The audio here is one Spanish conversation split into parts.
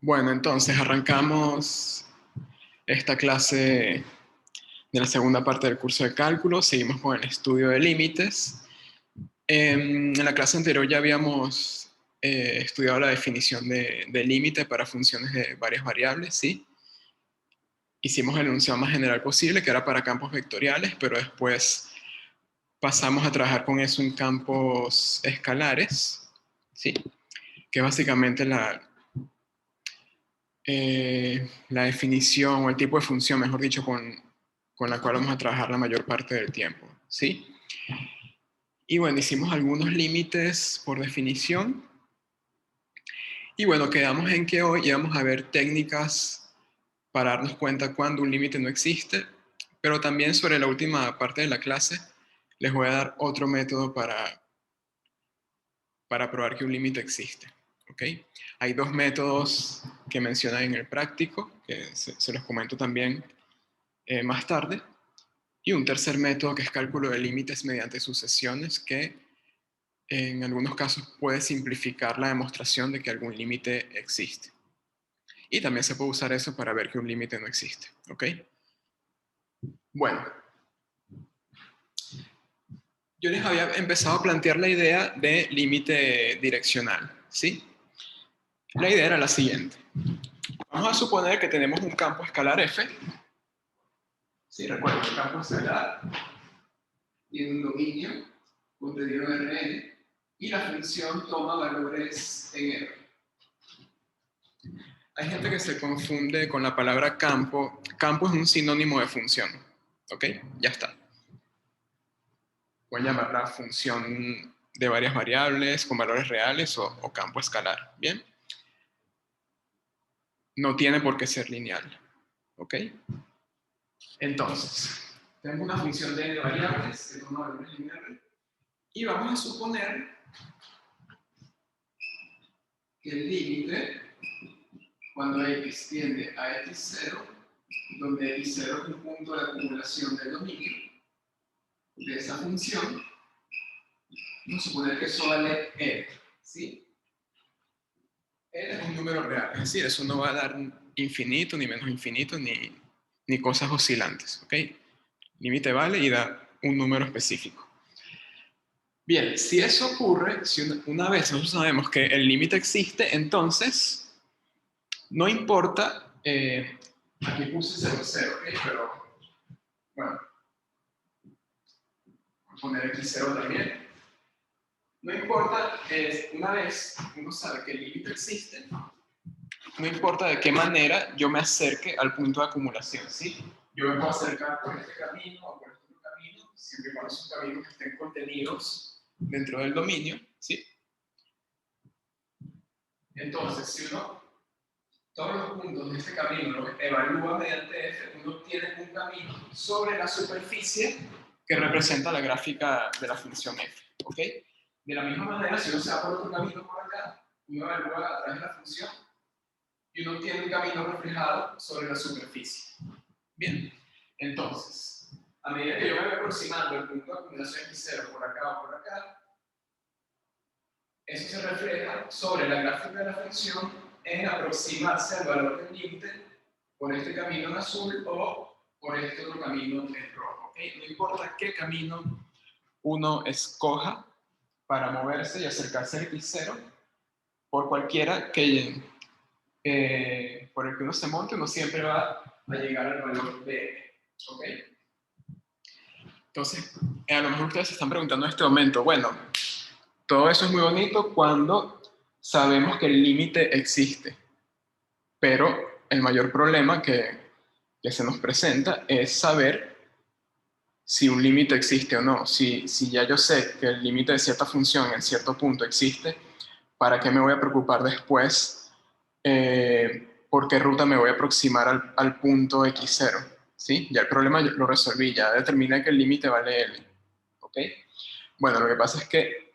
Bueno, entonces arrancamos esta clase de la segunda parte del curso de cálculo. Seguimos con el estudio de límites. En la clase anterior ya habíamos estudiado la definición de límite para funciones de varias variables, ¿sí? Hicimos el enunciado más general posible, que era para campos vectoriales, pero después pasamos a trabajar con eso en campos escalares, ¿sí? Que es básicamente la definición o el tipo de función, mejor dicho, con la cual vamos a trabajar la mayor parte del tiempo, ¿sí? Y bueno, hicimos algunos límites por definición. Y bueno, quedamos en que hoy íbamos a ver técnicas para darnos cuenta cuando un límite no existe, pero también sobre la última parte de la clase les voy a dar otro método para probar que un límite existe. ¿Ok? Hay dos métodos que mencionan en el práctico, que se los comento también más tarde, y un tercer método que es cálculo de límites mediante sucesiones, que en algunos casos puede simplificar la demostración de que algún límite existe. Y también se puede usar eso para ver que un límite no existe. ¿Ok? Bueno, yo les había empezado a plantear la idea de límite direccional, ¿sí? La idea era la siguiente. Vamos a suponer que tenemos un campo escalar f. Sí, recuerden, el campo escalar tiene un dominio contenido en Rn y la función toma valores en R. Hay gente que se confunde con la palabra campo. Campo es un sinónimo de función. ¿Ok? Ya está. Pueden llamarla función de varias variables con valores reales o campo escalar. ¿Bien? No tiene por qué ser lineal. ¿Ok? Entonces, tengo una función de n variables que toma valores en R y vamos a suponer que el límite, cuando x tiende a x0, donde x0 es un punto de acumulación del dominio de esa función, vamos a suponer que eso vale n, ¿sí? N es un número real, es decir, eso no va a dar infinito, ni menos infinito, ni cosas oscilantes, ¿ok? Límite vale y da un número específico. Bien, si eso ocurre, si una vez nosotros sabemos que el límite existe, entonces no importa, aquí puse 0, 0, ¿ok? Pero bueno, voy a poner aquí 0 también. No importa, una vez uno sabe que el límite existe, no importa de qué manera yo me acerque al punto de acumulación, ¿sí? Yo me puedo acercar por este camino o por este otro camino, siempre y cuando esos caminos estén contenidos dentro del dominio, ¿sí? Entonces, si uno todos los puntos de este camino los evalúa mediante f, uno tiene un camino sobre la superficie que representa la gráfica de la función f, ¿ok? De la misma manera, si uno se va por otro camino por acá, uno evalúa a través de la función y uno tiene un camino reflejado sobre la superficie. Bien, entonces, a medida que yo me voy aproximando al punto de acumulación x0 por acá o por acá, eso se refleja sobre la gráfica de la función en aproximarse al valor del límite por este camino en azul o por este otro camino en rojo. ¿Okay? No importa qué camino uno escoja para moverse y acercarse al x0, por cualquiera por el que uno se monte, uno siempre va a llegar al valor de n. ¿Okay? Entonces, a lo mejor ustedes se están preguntando en este momento, bueno, todo eso es muy bonito cuando sabemos que el límite existe, pero el mayor problema que se nos presenta es saber si un límite existe o no. Si ya yo sé que el límite de cierta función en cierto punto existe, ¿para qué me voy a preocupar después por qué ruta me voy a aproximar al punto x0? ¿Sí? Ya el problema lo resolví, ya determiné que el límite vale l. ¿Ok? Bueno, lo que pasa es que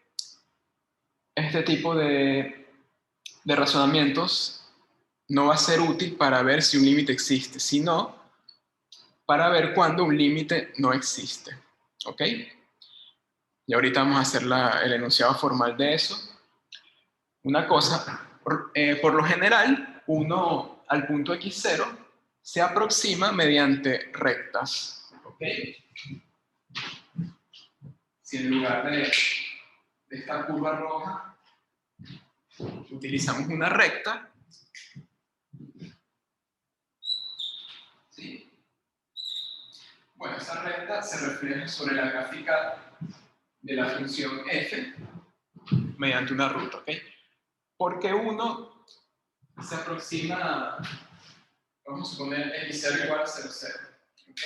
este tipo de razonamientos no va a ser útil para ver si un límite existe, sino para ver cuándo un límite no existe. ¿Ok? Y ahorita vamos a hacer el enunciado formal de eso. Una cosa Por lo general, uno al punto x0 se aproxima mediante rectas. ¿Ok? Si en lugar de esta curva roja utilizamos una recta, ¿sí? Bueno, esa recta se refleja sobre la gráfica de la función f mediante una ruta, ¿ok? Porque uno se aproxima, vamos a suponer x0 igual a 0, 0, ¿ok?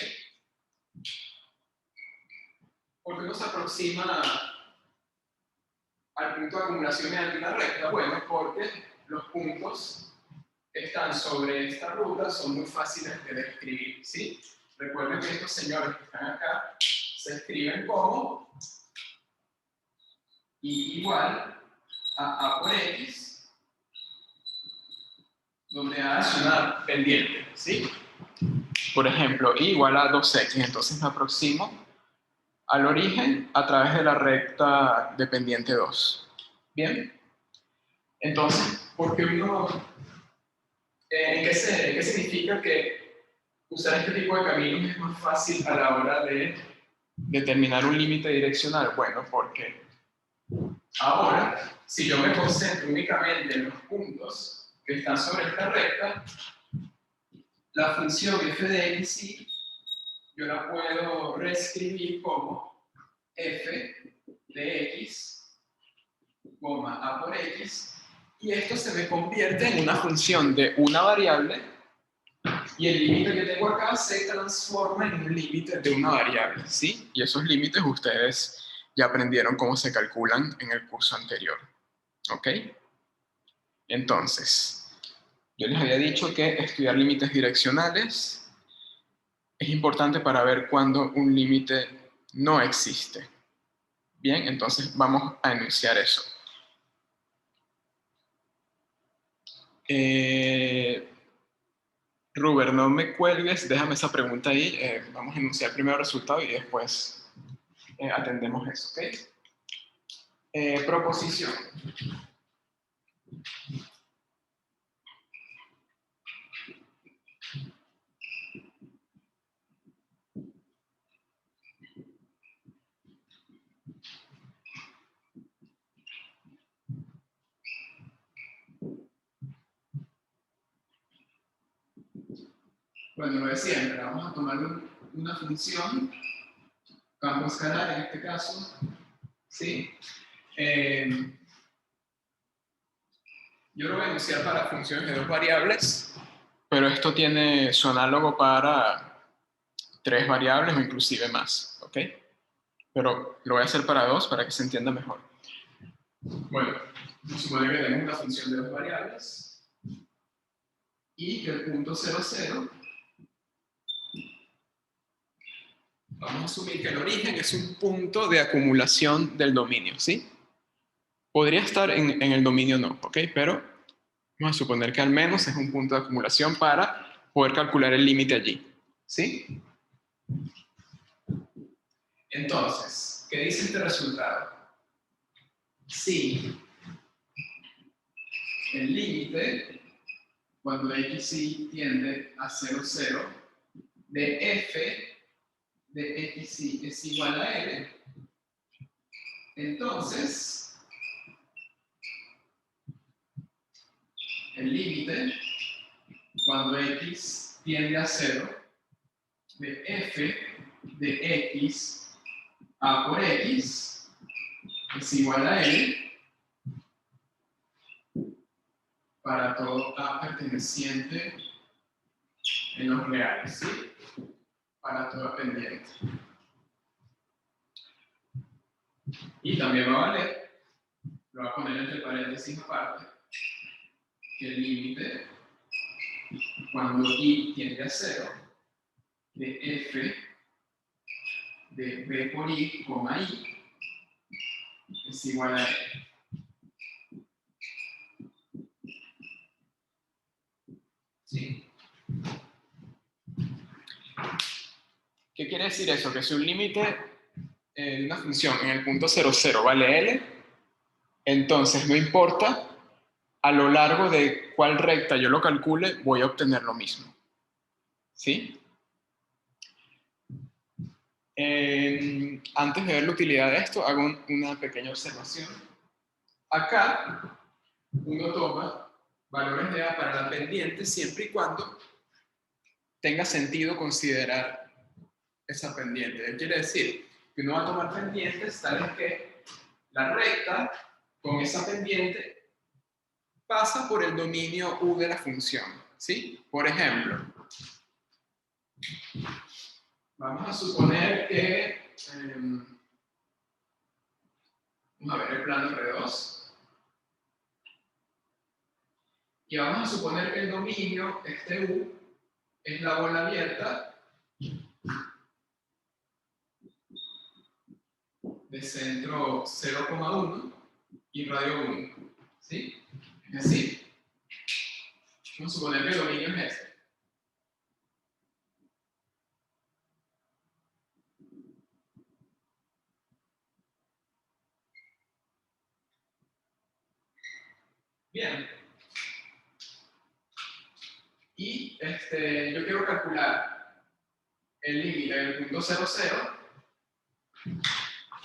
Porque uno se aproxima al punto de acumulación mediante una recta. Bueno, porque los puntos que están sobre esta ruta son muy fáciles de describir, ¿sí? Recuerden que estos señores que están acá se escriben como y igual a por x, donde a es una pendiente, ¿sí? Por ejemplo, y igual a 2x, entonces me aproximo al origen a través de la recta de pendiente 2. ¿Bien? Entonces, porque uno, ¿qué significa que usar este tipo de caminos es más fácil a la hora de determinar un límite direccional? Bueno, porque ahora, si yo me concentro únicamente en los puntos que están sobre esta recta, la función f de x yo la puedo reescribir como f de x, a por x, y esto se me convierte en una función de una variable, y el límite que tengo acá se transforma en un límite de una variable, ¿sí? Y esos límites ustedes ya aprendieron cómo se calculan en el curso anterior, ¿ok? Entonces, yo les había dicho que estudiar límites direccionales es importante para ver cuándo un límite no existe. Bien, entonces vamos a enunciar eso. Ruber, no me cuelgues, déjame esa pregunta ahí. Vamos a enunciar primero el resultado y después atendemos eso, ¿ok? Proposición. Bueno, lo de siempre, vamos a tomar una función, campo escalar en este caso, ¿sí? Yo lo voy a enunciar para funciones de dos variables, pero esto tiene su análogo para 3 variables o inclusive más, ¿ok? Pero lo voy a hacer para 2 para que se entienda mejor. Bueno, vamos a suponer que tenemos una función de 2 variables y que el punto 0, 0, vamos a asumir que el origen es un punto de acumulación del dominio, ¿sí? Podría estar en el dominio no, ¿ok? Pero vamos a suponer que al menos es un punto de acumulación para poder calcular el límite allí, ¿sí? Entonces, ¿qué dice este resultado? Si el límite, cuando x tiende a 0, 0, de f de x es igual a l, entonces el límite, cuando x tiende a 0, de f de x a por x es igual a l para todo a perteneciente en los reales, ¿sí? Para toda pendiente. Y también va a valer, lo voy a poner entre paréntesis aparte, que el límite, cuando y tiende a 0, de f de b por i, i, es igual a l. ¿Sí? ¿Qué quiere decir eso? Que si un límite de una función en el punto 0, 0 vale l, entonces no importa a lo largo de cuál recta yo lo calcule, voy a obtener lo mismo. ¿Sí? Antes de ver la utilidad de esto, hago una pequeña observación. Acá, uno toma valores de A para la pendiente siempre y cuando tenga sentido considerar esa pendiente. ¿Qué quiere decir? Que uno va a tomar pendientes tales que la recta con esa pendiente pasa por el dominio U de la función. ¿Sí? Por ejemplo, vamos a suponer que... vamos a ver el plano R2. Y vamos a suponer que el dominio, este U, es la bola abierta de centro 0,1 y radio 1. ¿Sí? Es decir, vamos a suponer que el dominio es este. Bien. Y yo quiero calcular el límite del punto 0, 0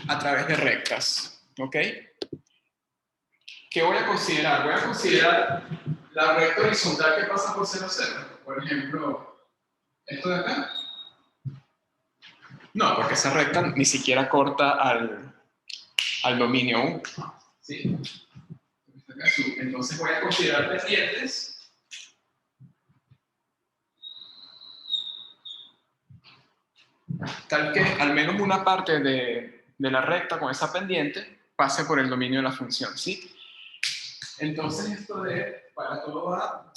a través de rectas. ¿Ok? ¿Qué voy a considerar? Voy a considerar la recta horizontal que pasa por 0, 0. Por ejemplo, esto de acá. No, porque esa recta ni siquiera corta al dominio 1. ¿Sí? Entonces voy a considerar pendientes tal que al menos una parte de la recta con esa pendiente pase por el dominio de la función, ¿sí? Entonces esto de para todo A,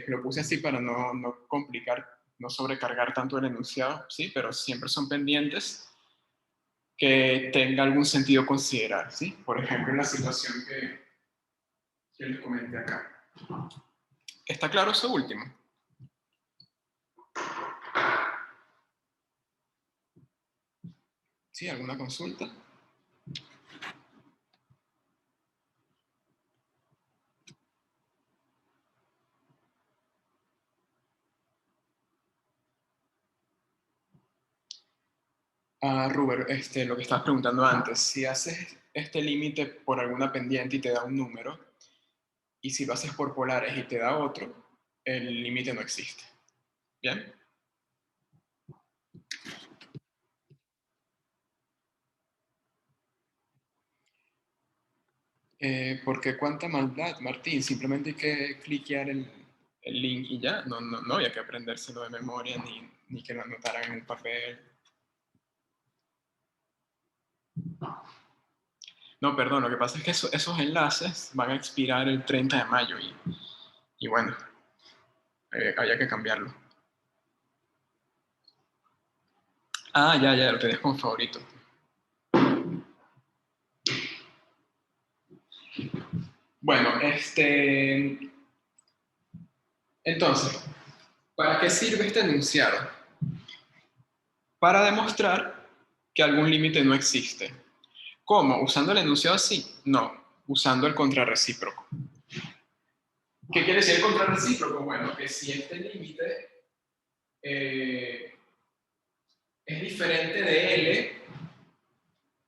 lo puse así para no complicar, no sobrecargar tanto el enunciado, ¿sí? Pero siempre son pendientes que tenga algún sentido considerar, ¿sí? Por ejemplo, en la situación que les comenté acá. ¿Está claro eso último? ¿Sí? ¿Alguna consulta? Ruber, lo que estabas preguntando antes, si haces este límite por alguna pendiente y te da un número, y si lo haces por polares y te da otro, el límite no existe. ¿Bien? Porque cuánta maldad, Martín, simplemente hay que cliquear el link y ya, no había que aprendérselo de memoria ni que lo anotaran en el papel. No, perdón, lo que pasa es que esos enlaces van a expirar el 30 de mayo y bueno, había que cambiarlo. Ya, lo tenías como favorito. Bueno, entonces, ¿para qué sirve este enunciado? Para demostrar que algún límite no existe. ¿Cómo? ¿Usando el enunciado así? No, usando el contrarrecíproco. ¿Qué quiere decir el contrarrecíproco? Bueno, que si este límite es diferente de L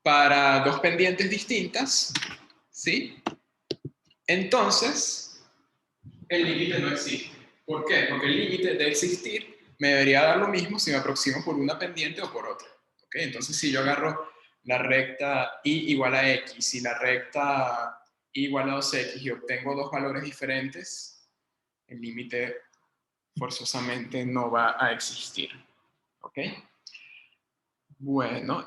para dos pendientes distintas, ¿sí? Entonces, el límite no existe. ¿Por qué? Porque el límite de existir me debería dar lo mismo si me aproximo por una pendiente o por otra. ¿Ok? Entonces, si yo agarro la recta y igual a x y la recta y igual a 2x y obtengo dos valores diferentes, el límite forzosamente no va a existir. ¿Ok? Bueno,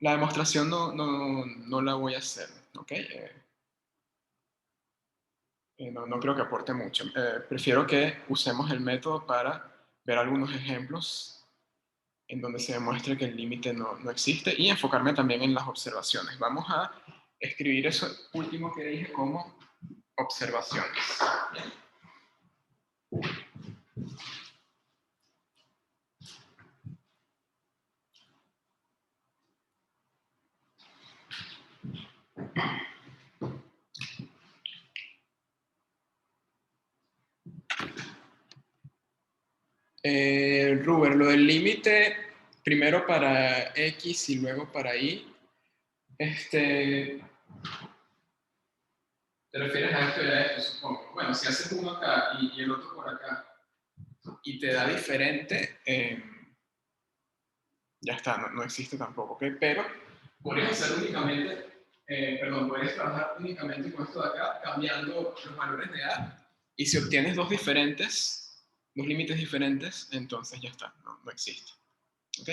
la demostración no la voy a hacer. ¿Ok? No creo que aporte mucho. Prefiero que usemos el método para ver algunos ejemplos en donde se demuestre que el límite no existe y enfocarme también en las observaciones. Vamos a escribir eso último que dije como observaciones. ¿Bien? Ruber, lo del límite, primero para X y luego para Y, ¿te refieres a esto y a esto, supongo? Bueno, si haces uno acá y el otro por acá, y te da diferente, ya está, no existe tampoco, ¿ok? Pero podrías hacer únicamente, podrías trabajar únicamente con esto de acá, cambiando los valores de A, y si obtienes dos límites diferentes, entonces ya está, no existe, ¿ok?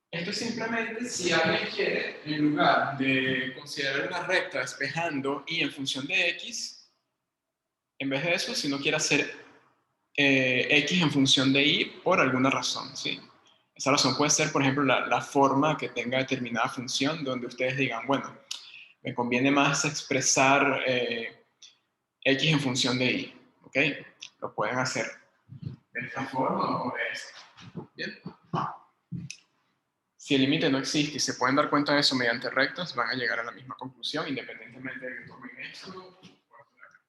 Esto es simplemente si alguien quiere, en lugar de considerar una recta despejando y en función de X, en vez de eso, si no quiere hacer X en función de Y por alguna razón, ¿sí? Esa razón puede ser, por ejemplo, la forma que tenga determinada función, donde ustedes digan, bueno, me conviene más expresar X en función de Y, ¿ok? Lo pueden hacer de esta forma o de esta, ¿bien? Si el límite no existe y se pueden dar cuenta de eso mediante rectas, van a llegar a la misma conclusión, independientemente de que tomen esto o esto de acá.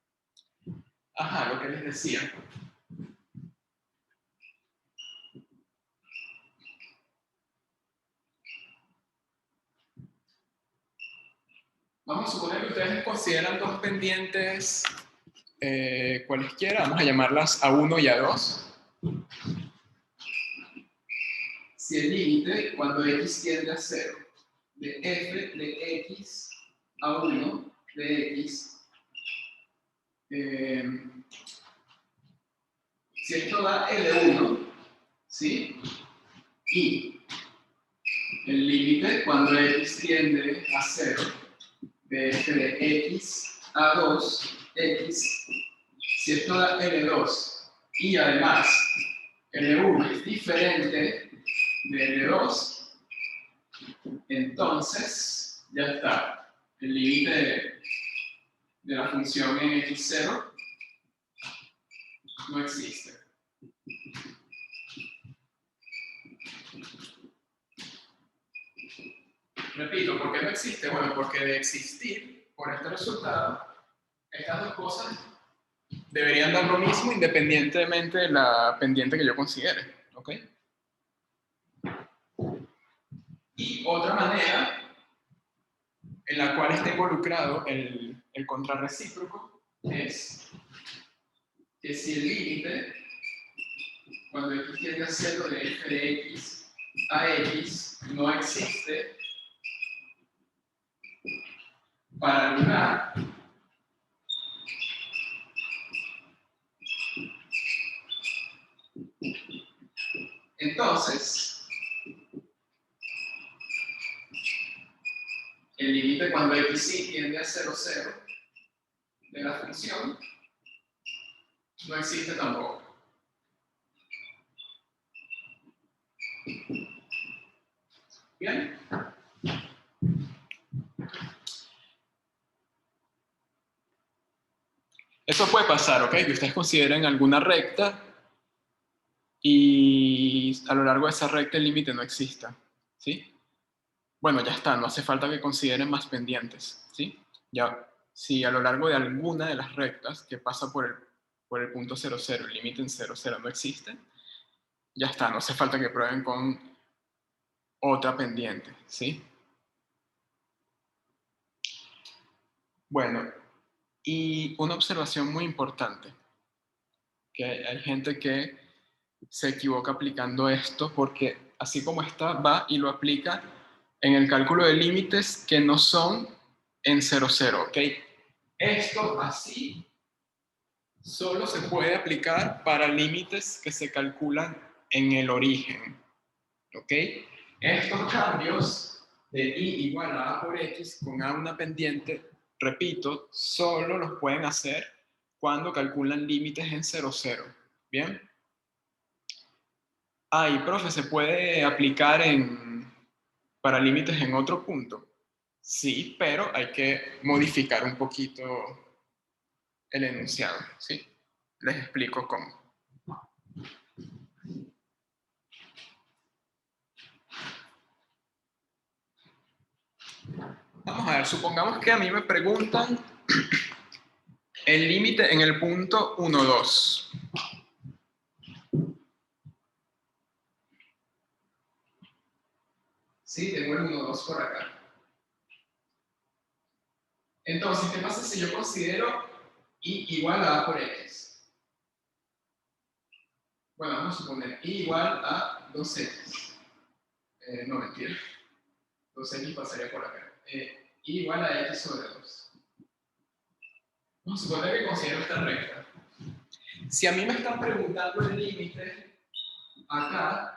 Ajá, lo que les decía. Vamos a suponer que ustedes consideran dos pendientes cualesquiera, vamos a llamarlas A1 y A2. Si el límite, cuando X tiende a 0, de f de X a 1 de X, si esto da L1, ¿sí? Y el límite, cuando X tiende a 0, de f de X a 2X, si esto da L2 y además L1 es diferente de L2, entonces ya está. El límite de la función en X0 no existe. Repito, ¿por qué no existe? Bueno, porque de existir, por este resultado, estas dos cosas deberían dar lo mismo independientemente de la pendiente que yo considere, ¿ok? Y otra manera en la cual está involucrado el contrarrecíproco es que si el límite, cuando X tiende a 0 de f de X a X, no existe para lugar entonces el límite cuando X tiende a 0, 0 de la función no existe tampoco. Bien. Eso puede pasar, ¿ok? Que ustedes consideren alguna recta y a lo largo de esa recta el límite no exista, ¿sí? Bueno, ya está, no hace falta que consideren más pendientes, ¿sí? Ya, si a lo largo de alguna de las rectas que pasa por el punto 0, 0, el límite en 0, 0 no existe, ya está, no hace falta que prueben con otra pendiente, ¿sí? Bueno, y una observación muy importante, que hay gente que se equivoca aplicando esto porque así como está, va y lo aplica en el cálculo de límites que no son en 0, 0, ¿ok? Esto así solo se puede aplicar para límites que se calculan en el origen, ¿ok? Estos cambios de y igual a a por x con a una pendiente, repito, solo los pueden hacer cuando calculan límites en 0, 0, ¿bien? Y profe, ¿se puede aplicar para límites en otro punto? Sí, pero hay que modificar un poquito el enunciado, ¿sí? Les explico cómo. Vamos a ver, supongamos que a mí me preguntan el límite en el punto 1, 2. ¿Sí? Tengo el 1, 2 por acá. Entonces, ¿qué pasa si yo considero y igual a por x? Bueno, vamos a suponer y igual a 2x. No, mentira. 2x pasaría por acá. Y igual a x sobre 2. Vamos a suponer que considero esta recta. Si a mí me están preguntando el límite acá,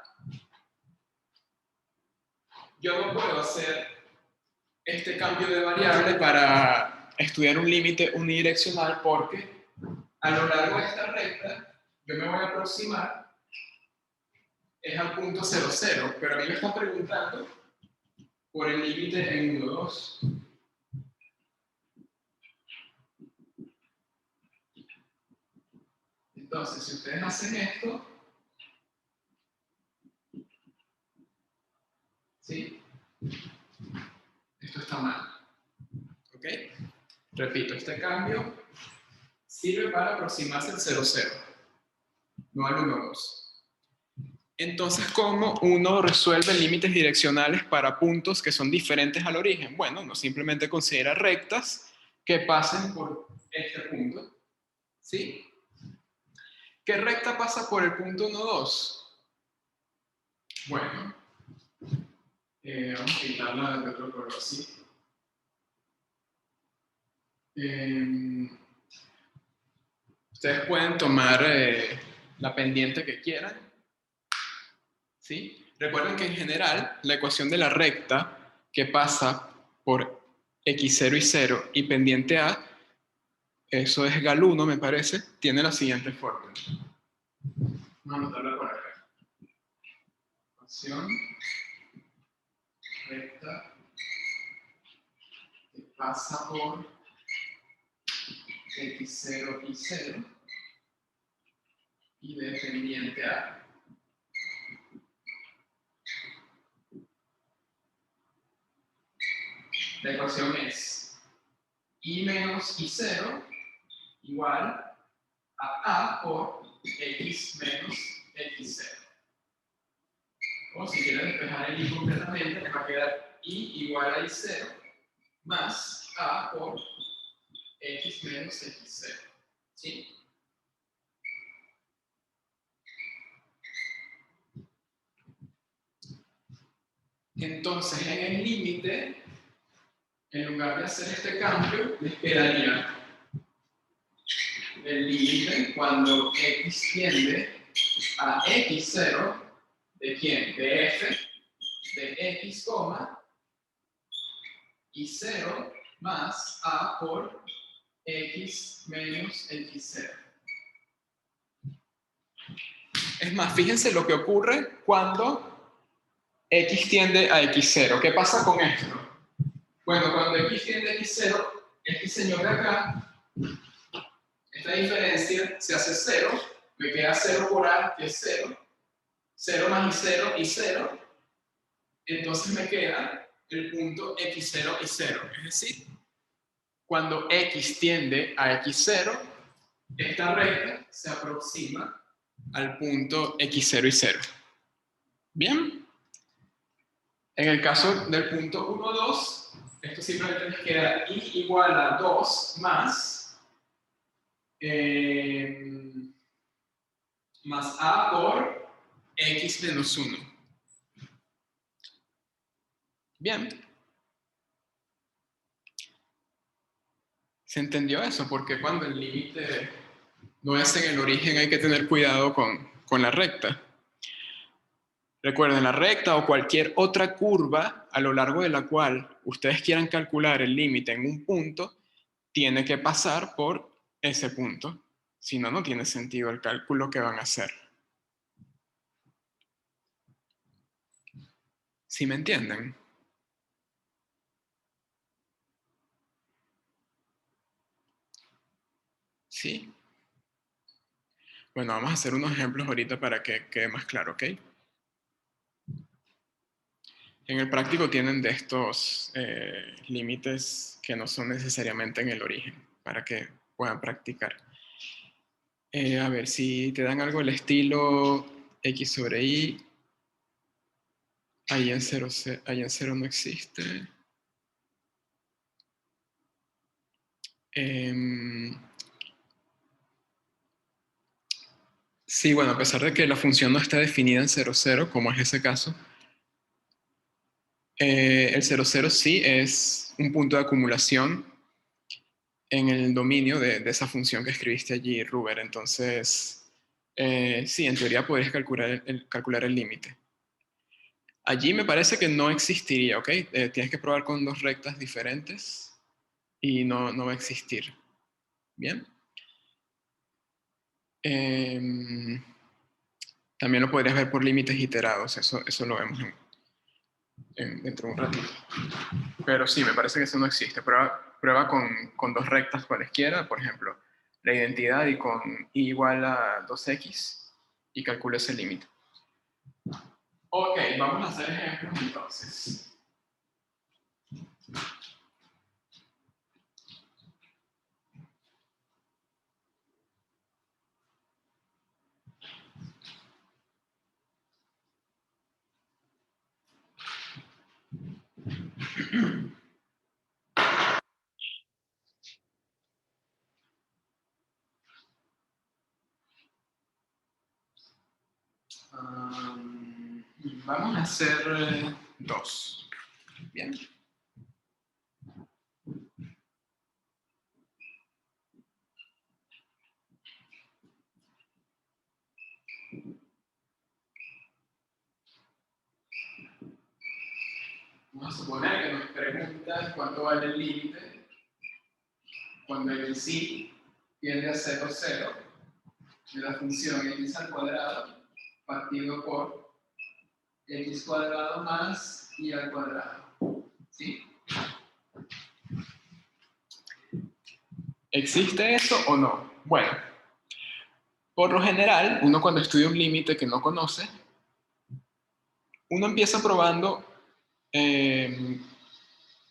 yo no puedo hacer este cambio de variable para estudiar un límite unidireccional porque a lo largo de esta recta yo me voy a aproximar es al punto 0, 0, pero a mí me están preguntando por el límite en 1, 2. Entonces, si ustedes hacen esto, ¿sí? Esto está mal. ¿Ok? Repito, este cambio sirve para aproximarse al 0, 0, no al 1, 2. Entonces, ¿cómo uno resuelve límites direccionales para puntos que son diferentes al origen? Bueno, uno simplemente considera rectas que pasen por este punto. ¿Sí? ¿Qué recta pasa por el punto 1, 2? Bueno, vamos a quitarla de otro color así. Ustedes pueden tomar la pendiente que quieran. ¿Sí? Recuerden que en general la ecuación de la recta que pasa por x0 y 0 y pendiente a, eso es Gal1 me parece, tiene la siguiente fórmula. Vamos a anotarla por acá. Ecuación recta que pasa por x0 y 0 y de pendiente a. La ecuación es y menos y0 igual a por x menos x0. O si quieren despejar el y completamente, les va a quedar y igual a y0 más a por x menos x0. ¿Sí? Entonces, en el límite, en lugar de hacer este cambio, les quedaría el límite cuando x tiende a x0, ¿de quién? De f, de x, y 0 más a por x menos x0. Es más, fíjense lo que ocurre cuando x tiende a x0. ¿Qué pasa con esto? Bueno, cuando x tiende a x0, este señor de acá, esta diferencia se hace 0, me queda 0 por a, que es 0, 0 más y 0 y 0, entonces me queda el punto x0 y 0. Es decir, cuando x tiende a x0, esta recta se aproxima al punto x0 y 0. ¿Bien? En el caso del punto 1, 2, esto simplemente nos queda y igual a 2 más a por x menos 1. Bien. ¿Se entendió eso? Porque cuando el límite no es en el origen hay que tener cuidado con la recta. Recuerden, la recta o cualquier otra curva a lo largo de la cual ustedes quieran calcular el límite en un punto, tiene que pasar por ese punto. Si no, no tiene sentido el cálculo que van a hacer. ¿Sí me entienden? ¿Sí? Bueno, vamos a hacer unos ejemplos ahorita para que quede más claro, ¿ok? En el práctico tienen de estos límites que no son necesariamente en el origen, para que puedan practicar. A ver, si te dan algo del estilo x sobre y, Ahí en 0, ahí en 0 no existe. Sí, bueno, a pesar de que la función no está definida en 0, 0, como es ese caso, el 0, 0 sí es un punto de acumulación en el dominio de esa función que escribiste allí, Ruber. Entonces, sí, en teoría podrías calcular el límite. Allí me parece que no existiría, ¿ok? Tienes que probar con dos rectas diferentes y no va a existir. Bien. También lo podrías ver por límites iterados, eso lo vemos dentro de un ratito. Pero sí, me parece que eso no existe. Prueba con dos rectas cualesquiera, por ejemplo, la identidad y con i igual a 2x y calcula ese límite. Ok, vamos a hacer ejemplos entonces. Vamos a hacer dos. Bien. Vamos a suponer que nos preguntan cuánto vale el límite cuando el sí tiende a 0, 0 de la función x al cuadrado partido por x cuadrado más y al cuadrado. ¿Sí? ¿Existe eso o no? Bueno, por lo general, uno cuando estudia un límite que no conoce, uno empieza probando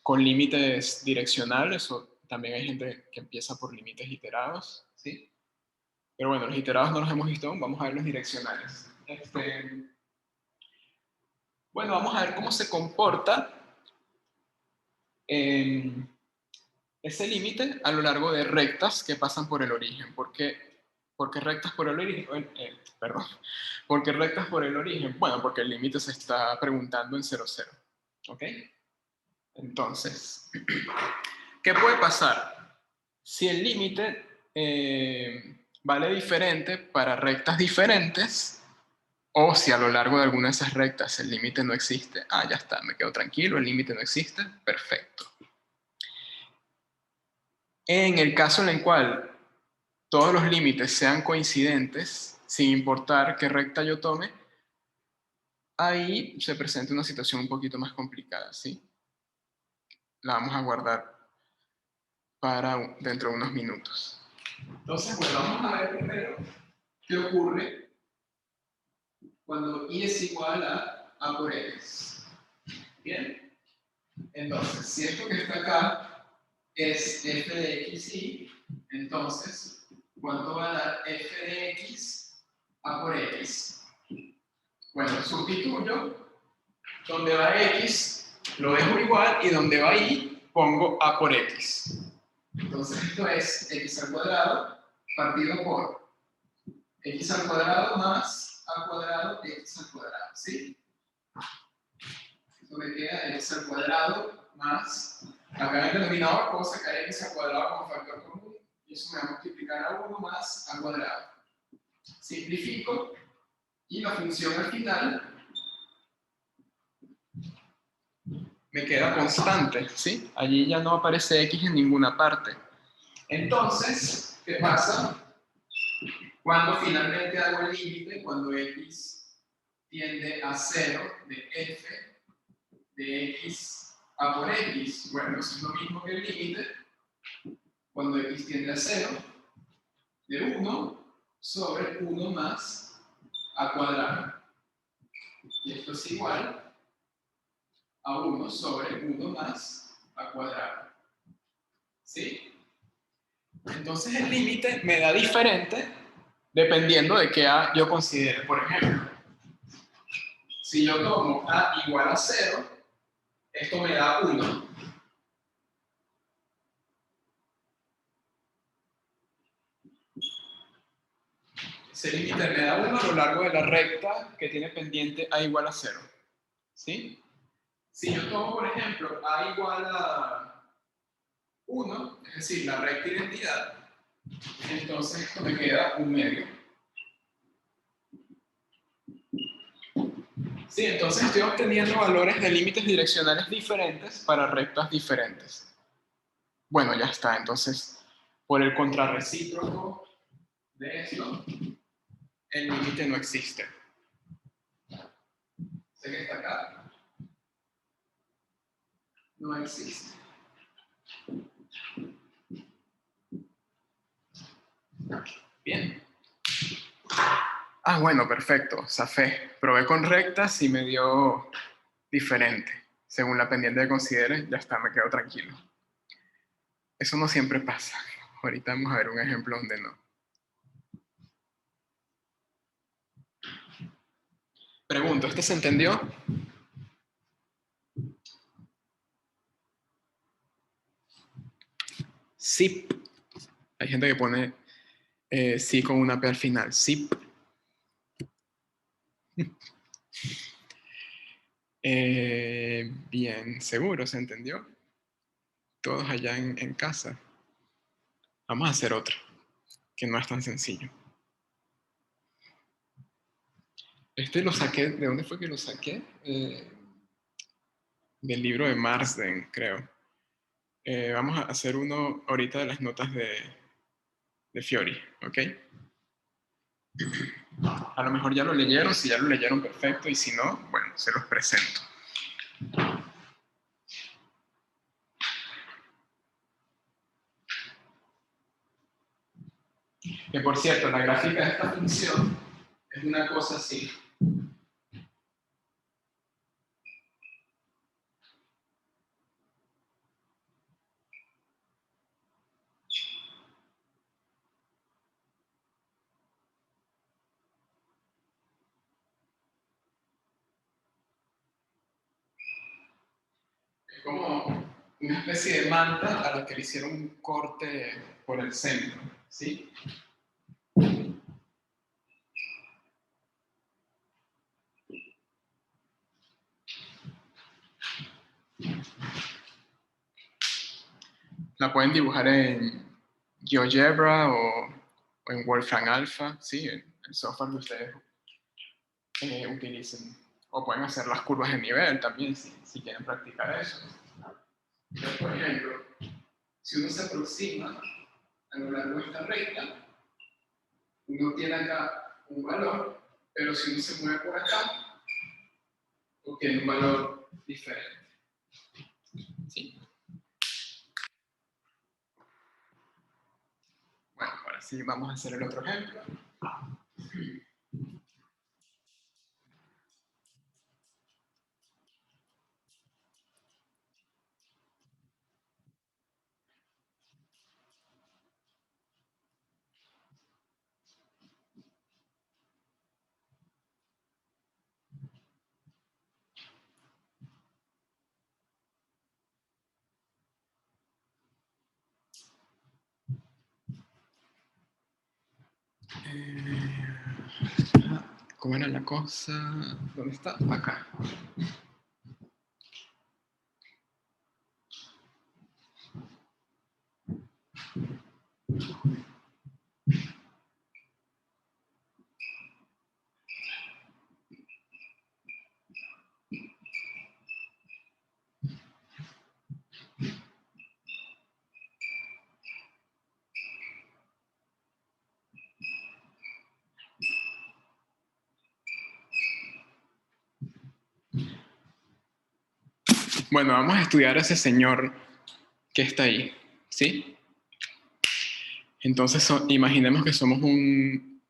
con límites direccionales, o también hay gente que empieza por límites iterados, ¿sí? Pero bueno, los iterados no los hemos visto aún, vamos a ver los direccionales. Bueno, vamos a ver cómo se comporta ese límite a lo largo de rectas que pasan por el origen. ¿Por qué rectas por el origen? Perdón. ¿Por qué rectas por el origen? Bueno, porque el límite se está preguntando en 0, 0. ¿Ok? Entonces, ¿qué puede pasar? Si el límite vale diferente para rectas diferentes, o si a lo largo de alguna de esas rectas el límite no existe, ya está, me quedo tranquilo, el límite no existe, perfecto. En el caso en el cual todos los límites sean coincidentes, sin importar qué recta yo tome, ahí se presenta una situación un poquito más complicada, ¿sí? La vamos a guardar para dentro de unos minutos. Entonces, bueno, vamos a ver primero qué ocurre cuando i es igual a por x. Bien, entonces, si esto que está acá es f de x y, entonces, ¿cuánto va a dar f de x a por x? Bueno, sustituyo, donde va x lo dejo igual y donde va y pongo a por x. Entonces esto es x al cuadrado partido por x al cuadrado más a cuadrado x al cuadrado, ¿sí? Esto me queda x al cuadrado más, acá en el denominador puedo sacar x al cuadrado como factor común y eso me va a multiplicar a 1 más al cuadrado. Simplifico y la función al final me queda constante, ¿sí? Allí ya no aparece x en ninguna parte. Entonces, ¿qué pasa? Cuando finalmente hago el límite, cuando x tiende a 0 de f de x a por x, bueno, eso es lo mismo que el límite, cuando x tiende a 0, de 1 sobre 1 más a cuadrado. Y esto es igual a 1 sobre 1 más a cuadrado. ¿Sí? Entonces el límite me da diferente dependiendo de qué a yo considere. Por ejemplo, Si yo tomo A igual a 0, esto me da 1. Ese límite me da 1 a lo largo de la recta que tiene pendiente A igual a 0. ¿Sí? Si yo tomo, por ejemplo, A igual a 1, es decir, la recta identidad, entonces esto me queda 1/2. Sí, entonces estoy obteniendo valores de límites direccionales diferentes para rectas diferentes. Bueno, ya está. Entonces, por el contrarrecíproco de esto, el límite no existe. Sé que está acá. No existe. Bien. Ah, bueno, perfecto. Zafé. Probé con rectas y me dio diferente. Según la pendiente que considere, ya está, me quedo tranquilo. Eso no siempre pasa. Ahorita vamos a ver un ejemplo donde no. Pregunto, ¿este se entendió? Zip. Hay gente que pone sí con una P al final. Zip. Bien, seguro, ¿se entendió? Todos allá en casa. Vamos a hacer otro, que no es tan sencillo. Este lo saqué, ¿de dónde fue que lo saqué? Del libro de Marsden, creo. Vamos a hacer uno ahorita de las notas de Fiori, ¿ok? A lo mejor ya lo leyeron, si ya lo leyeron, perfecto, y si no, bueno, se los presento. Que por cierto, la gráfica de esta función es una cosa así. Es como una especie de manta a la que le hicieron un corte por el centro, ¿sí? La pueden dibujar en GeoGebra o en Wolfram Alpha, ¿sí? El software que ustedes utilicen. O pueden hacer las curvas de nivel también, si quieren practicar eso. Entonces, por ejemplo, si uno se aproxima a lo largo de esta recta, uno tiene acá un valor, pero si uno se mueve por acá, obtiene un valor diferente. ¿Sí? Bueno, ahora sí vamos a hacer el otro ejemplo. ¿Cómo era la cosa? ¿Dónde está? Acá. Bueno, vamos a estudiar a ese señor que está ahí, ¿sí? Entonces, imaginemos que somos un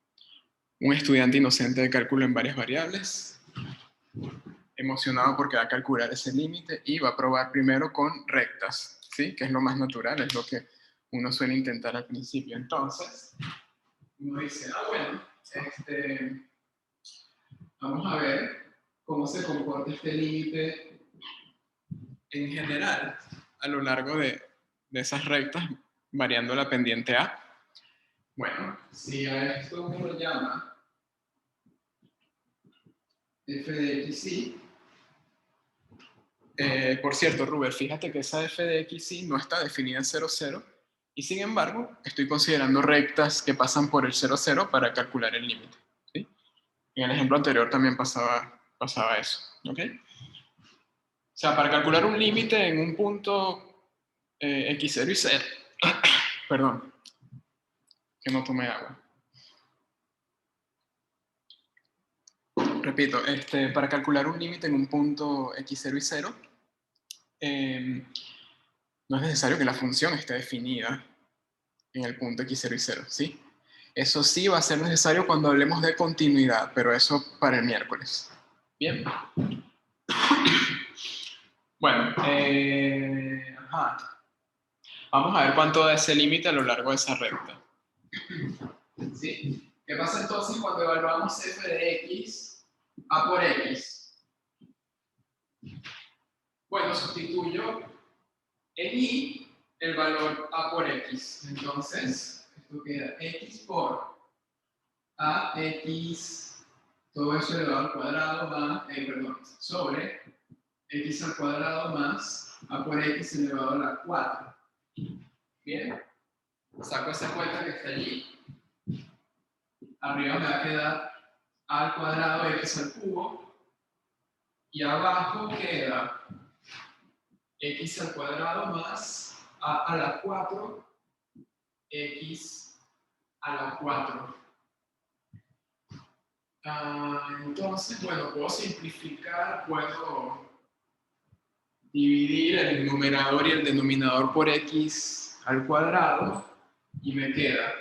estudiante inocente de cálculo en varias variables, emocionado porque va a calcular ese límite y va a probar primero con rectas, ¿sí? Que es lo más natural, es lo que uno suele intentar al principio. Entonces, uno dice, bueno, vamos a ver cómo se comporta este límite en general a lo largo de esas rectas, variando la pendiente A. Bueno, si a esto uno lo llama f de xy, por cierto, Rubén, fíjate que esa f de xy no está definida en 0, 0, y sin embargo, estoy considerando rectas que pasan por el 0, 0 para calcular el límite. ¿Sí? En el ejemplo anterior también pasaba eso. ¿Ok? O sea, para calcular un límite en un punto x0 y 0, perdón, que no tomé agua. Repito, para calcular un límite en un punto x0 y 0, no es necesario que la función esté definida en el punto x0 y 0, ¿sí? Eso sí va a ser necesario cuando hablemos de continuidad, pero eso para el miércoles. Bien. Bueno, vamos a ver cuánto da ese límite a lo largo de esa recta. ¿Sí? ¿Qué pasa entonces cuando evaluamos f de x a por x? Bueno, sustituyo en y el valor a por x. Entonces, esto queda x por ax, todo eso elevado al cuadrado más, sobre x al cuadrado más a por x elevado a la 4. Bien, saco esa cuenta que está allí. Arriba me va a quedar a al cuadrado x al cubo y abajo queda x al cuadrado más a la 4 x a la 4. Entonces, bueno, puedo simplificar, puedo dividir el numerador y el denominador por x al cuadrado y me queda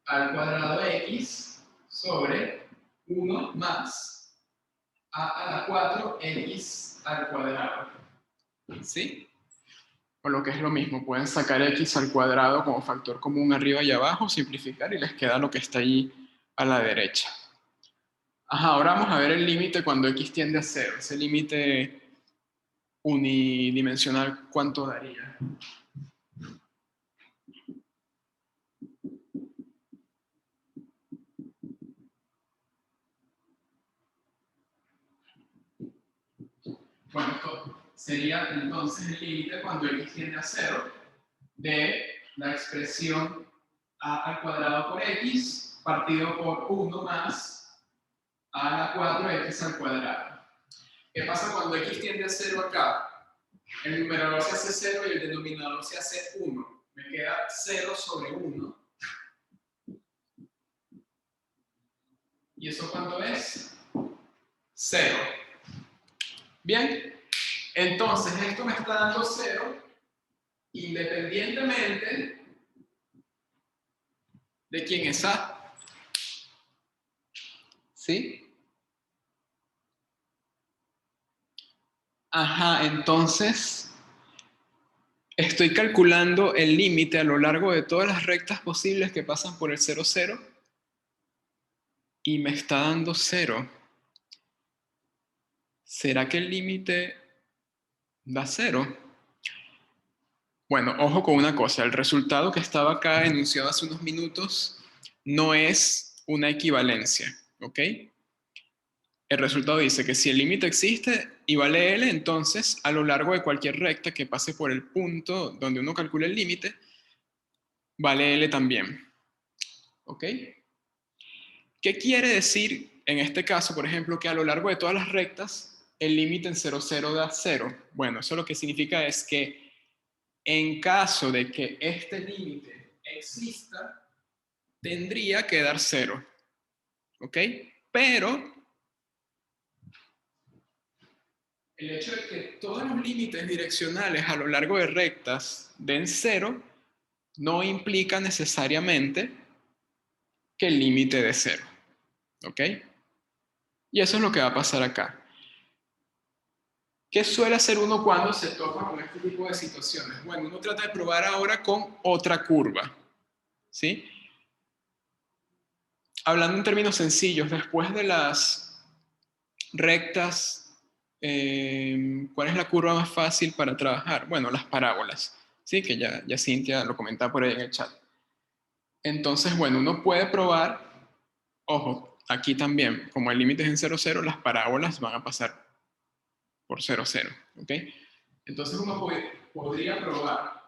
al cuadrado x sobre 1 más a la 4 x al cuadrado. ¿Sí? O lo que es lo mismo, pueden sacar x al cuadrado como factor común arriba y abajo, simplificar y les queda lo que está ahí a la derecha. Ahora vamos a ver el límite cuando x tiende a 0. Ese límite unidimensional, ¿cuánto daría? Bueno, esto sería entonces el límite cuando x tiende a 0 de la expresión a al cuadrado por x partido por 1 más a la 4x al cuadrado. ¿Qué pasa cuando x tiende a 0 acá? El numerador se hace 0 y el denominador se hace 1. Me queda 0 sobre 1. ¿Y eso cuánto es? 0. Bien, entonces esto me está dando 0 independientemente de quién es A. ¿Sí? Entonces estoy calculando el límite a lo largo de todas las rectas posibles que pasan por el 0, 0 y me está dando 0. ¿Será que el límite da 0? Bueno, ojo con una cosa, el resultado que estaba acá enunciado hace unos minutos no es una equivalencia, ¿ok? El resultado dice que si el límite existe y vale L, entonces a lo largo de cualquier recta que pase por el punto donde uno calcula el límite, vale L también, ¿ok? ¿Qué quiere decir en este caso, por ejemplo, que a lo largo de todas las rectas el límite en 0, 0 da 0? Bueno, eso lo que significa es que en caso de que este límite exista, tendría que dar 0, ¿ok? Pero el hecho de que todos los límites direccionales a lo largo de rectas den 0 no implica necesariamente que el límite dé 0, ¿ok? Y eso es lo que va a pasar acá. ¿Qué suele hacer uno cuando se topa con este tipo de situaciones? Bueno, uno trata de probar ahora con otra curva, ¿sí? Hablando en términos sencillos, después de las rectas, ¿cuál es la curva más fácil para trabajar? Bueno, las parábolas, ¿sí? Que ya Cintia lo comentaba por ahí en el chat. Entonces, bueno, uno puede probar, ojo, aquí también, como el límite es en 0, 0, las parábolas van a pasar por 0, 0, ¿ok? Entonces uno podría probar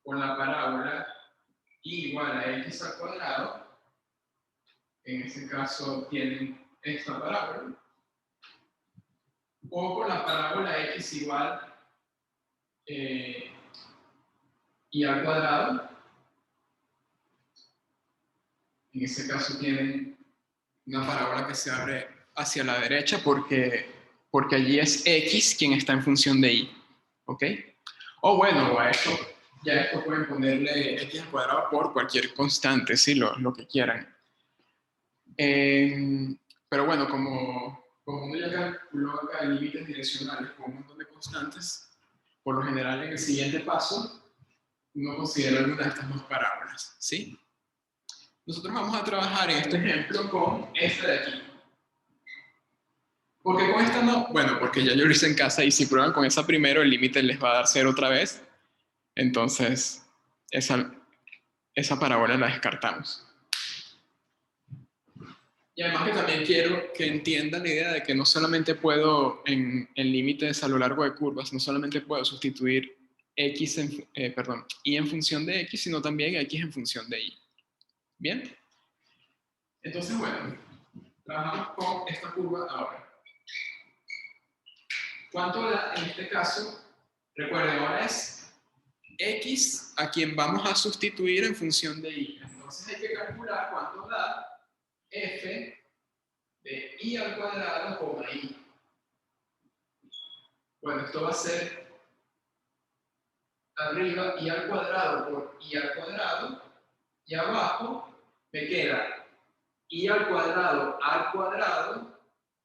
con la parábola y igual a x al cuadrado, en este caso tienen esta parábola, o con la parábola x igual y al cuadrado, en este caso tienen una parábola que se abre hacia la derecha porque allí es x quien está en función de y, ¿ok? O bueno, a esto, ya esto pueden ponerle x al cuadrado por cualquier constante, ¿sí? Lo que quieran. Pero bueno, como uno ya calculó acá límites direccionales con un montón de constantes, por lo general en el siguiente paso uno considera alguna de estas dos parábolas, ¿sí? Nosotros vamos a trabajar en este ejemplo con esta de aquí. ¿Por qué con esta no? Bueno, porque ya yo lo hice en casa y si prueban con esa primero, el límite les va a dar 0 otra vez. Entonces, esa parábola la descartamos. Y además que también quiero que entiendan la idea de que no solamente puedo, en límites a lo largo de curvas, no solamente puedo sustituir y en función de x, sino también x en función de y. ¿Bien? Entonces, bueno, trabajamos con esta curva ahora. ¿Cuánto da en este caso? Recuerden, ahora es x a quien vamos a sustituir en función de y. Entonces hay que calcular cuánto da f de i al cuadrado por i. Bueno, esto va a ser arriba i al cuadrado por i al cuadrado y abajo me queda i al cuadrado,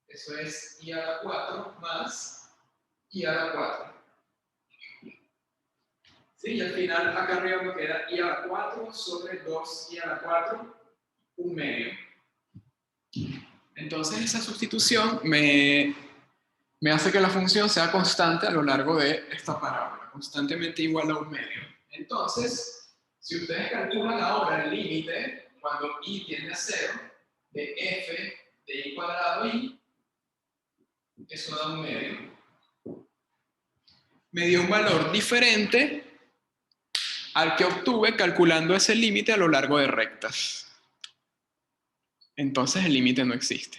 eso es i a la 4 más i a la 4. ¿Sí? Y al final acá arriba me queda i a la 4 sobre 2i a la 4, un medio. Entonces esa sustitución me hace que la función sea constante a lo largo de esta parábola, constantemente igual a un medio. Entonces, si ustedes calculan ahora el límite, cuando i tiende a 0, de f de i cuadrado i, eso da un medio. Me dio un valor diferente al que obtuve calculando ese límite a lo largo de rectas. Entonces el límite no existe.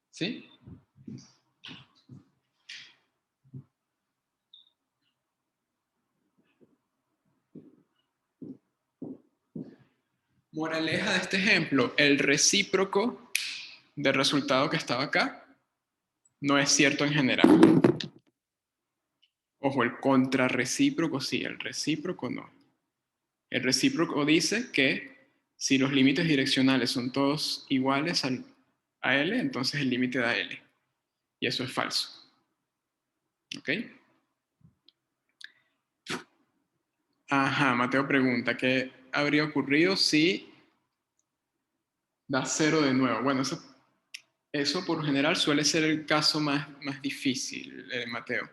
¿Sí? Moraleja de este ejemplo, el recíproco del resultado que estaba acá no es cierto en general. Ojo, el contrarrecíproco sí, el recíproco no. El recíproco dice que si los límites direccionales son todos iguales a L, entonces el límite da L. Y eso es falso. ¿Ok? Ajá, Mateo pregunta, ¿qué habría ocurrido si da 0 de nuevo? Bueno, eso por lo general suele ser el caso más difícil, Mateo.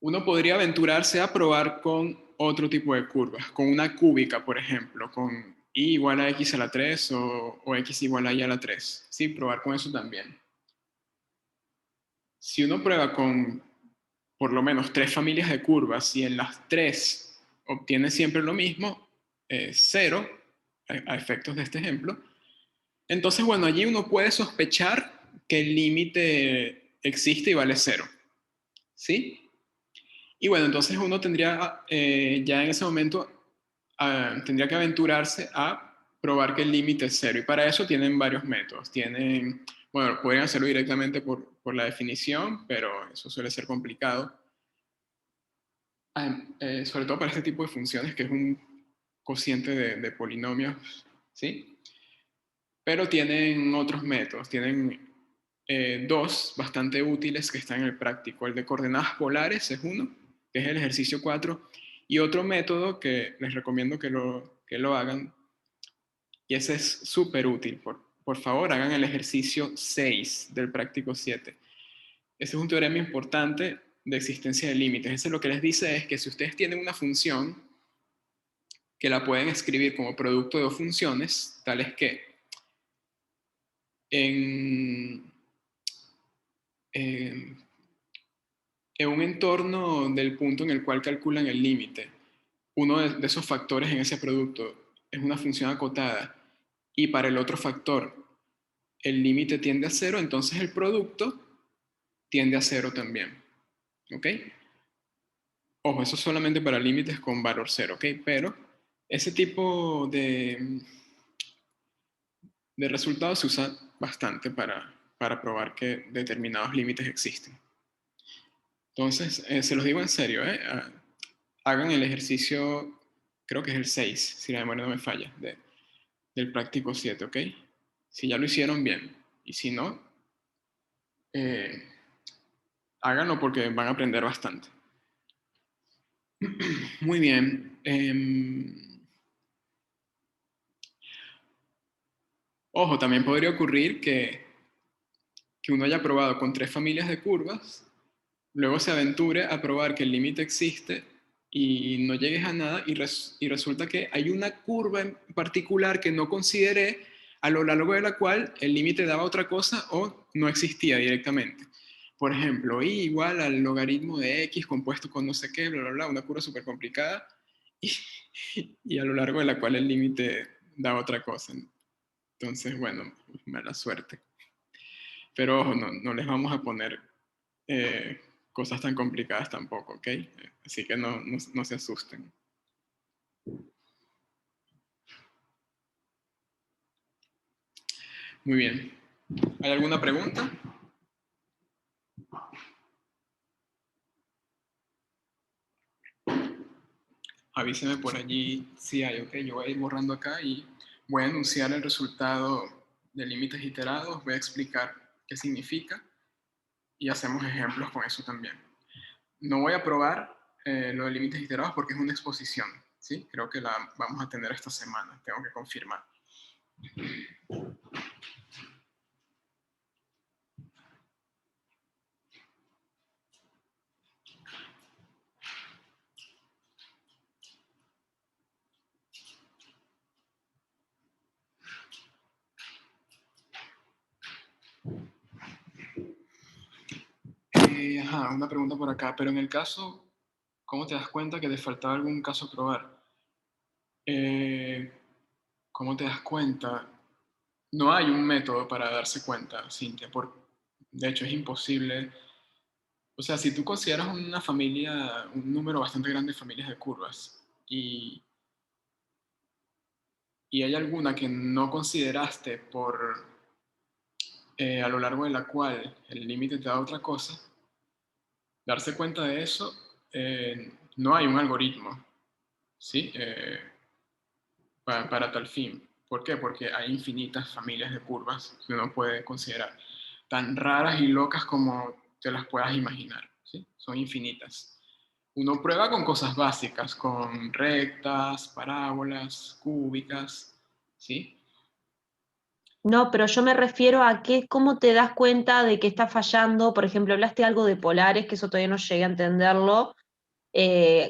Uno podría aventurarse a probar con otro tipo de curvas, con una cúbica, por ejemplo, con y igual a x a la 3 o x igual a y a la 3. Sí, probar con eso también. Si uno prueba con por lo menos 3 familias de curvas y en las 3 obtiene siempre lo mismo, 0, a efectos de este ejemplo, entonces, bueno, allí uno puede sospechar que el límite existe y vale 0. ¿Sí? Y bueno, entonces uno tendría ya en ese momento, tendría que aventurarse a probar que el límite es 0. Y para eso tienen varios métodos. Bueno, podrían hacerlo directamente por la definición, pero eso suele ser complicado. Sobre todo para este tipo de funciones, que es un cociente de polinomios, ¿sí? Pero tienen otros métodos. Tienen dos bastante útiles que están en el práctico. El de coordenadas polares es uno, que es el ejercicio 4, y otro método que les recomiendo que lo hagan, y ese es súper útil por favor, hagan el ejercicio 6 del práctico 7. Ese es un teorema importante de existencia de límites. Ese lo que les dice es que si ustedes tienen una función que la pueden escribir como producto de dos funciones, tales que en, en un entorno del punto en el cual calculan el límite, uno de esos factores en ese producto es una función acotada y para el otro factor el límite tiende a cero, entonces el producto tiende a cero también. ¿Ok? Ojo, eso es solamente para límites con valor cero, ¿ok? Pero ese tipo de resultados se usa bastante para probar que determinados límites existen. Entonces, se los digo en serio, hagan el ejercicio, creo que es el 6, si la memoria no me falla, del práctico 7, ¿ok? Si ya lo hicieron bien, y si no, eh, háganlo porque van a aprender bastante. Muy bien. Ojo, también podría ocurrir que uno haya probado con 3 familias de curvas, luego se aventure a probar que el límite existe y no llegues a nada y resulta que hay una curva en particular que no consideré a lo largo de la cual el límite daba otra cosa o no existía directamente. Por ejemplo, y igual al logaritmo de x compuesto con no sé qué, bla, bla, bla, una curva súper complicada y, y a lo largo de la cual el límite da otra cosa. Entonces, bueno, mala suerte. Pero ojo, no les vamos a poner eh, cosas tan complicadas tampoco, ¿ok? Así que no se asusten. Muy bien. ¿Hay alguna pregunta? Avíseme por allí si hay, ¿ok? Yo voy a ir borrando acá y voy a anunciar el resultado de límites iterados, voy a explicar qué significa y hacemos ejemplos con eso también. No voy a probar lo de límites iterados porque es una exposición, ¿sí? Creo que la vamos a tener esta semana, tengo que confirmar. Una pregunta por acá, pero en el caso, ¿cómo te das cuenta que te faltaba algún caso a probar? Eh, ¿Cómo te das cuenta? No hay un método para darse cuenta, Cintia, de hecho es imposible. O sea, si tú consideras una familia, un número bastante grande de familias de curvas y hay alguna que no consideraste a lo largo de la cual el límite te da otra cosa, darse cuenta de eso, no hay un algoritmo, ¿sí? Para tal fin. ¿Por qué? Porque hay infinitas familias de curvas que uno puede considerar, tan raras y locas como te las puedas imaginar, ¿sí? Son infinitas. Uno prueba con cosas básicas, con rectas, parábolas, cúbicas, ¿sí? No, pero yo me refiero a que, ¿cómo te das cuenta de que está fallando? Por ejemplo, hablaste algo de polares, que eso todavía no llegué a entenderlo.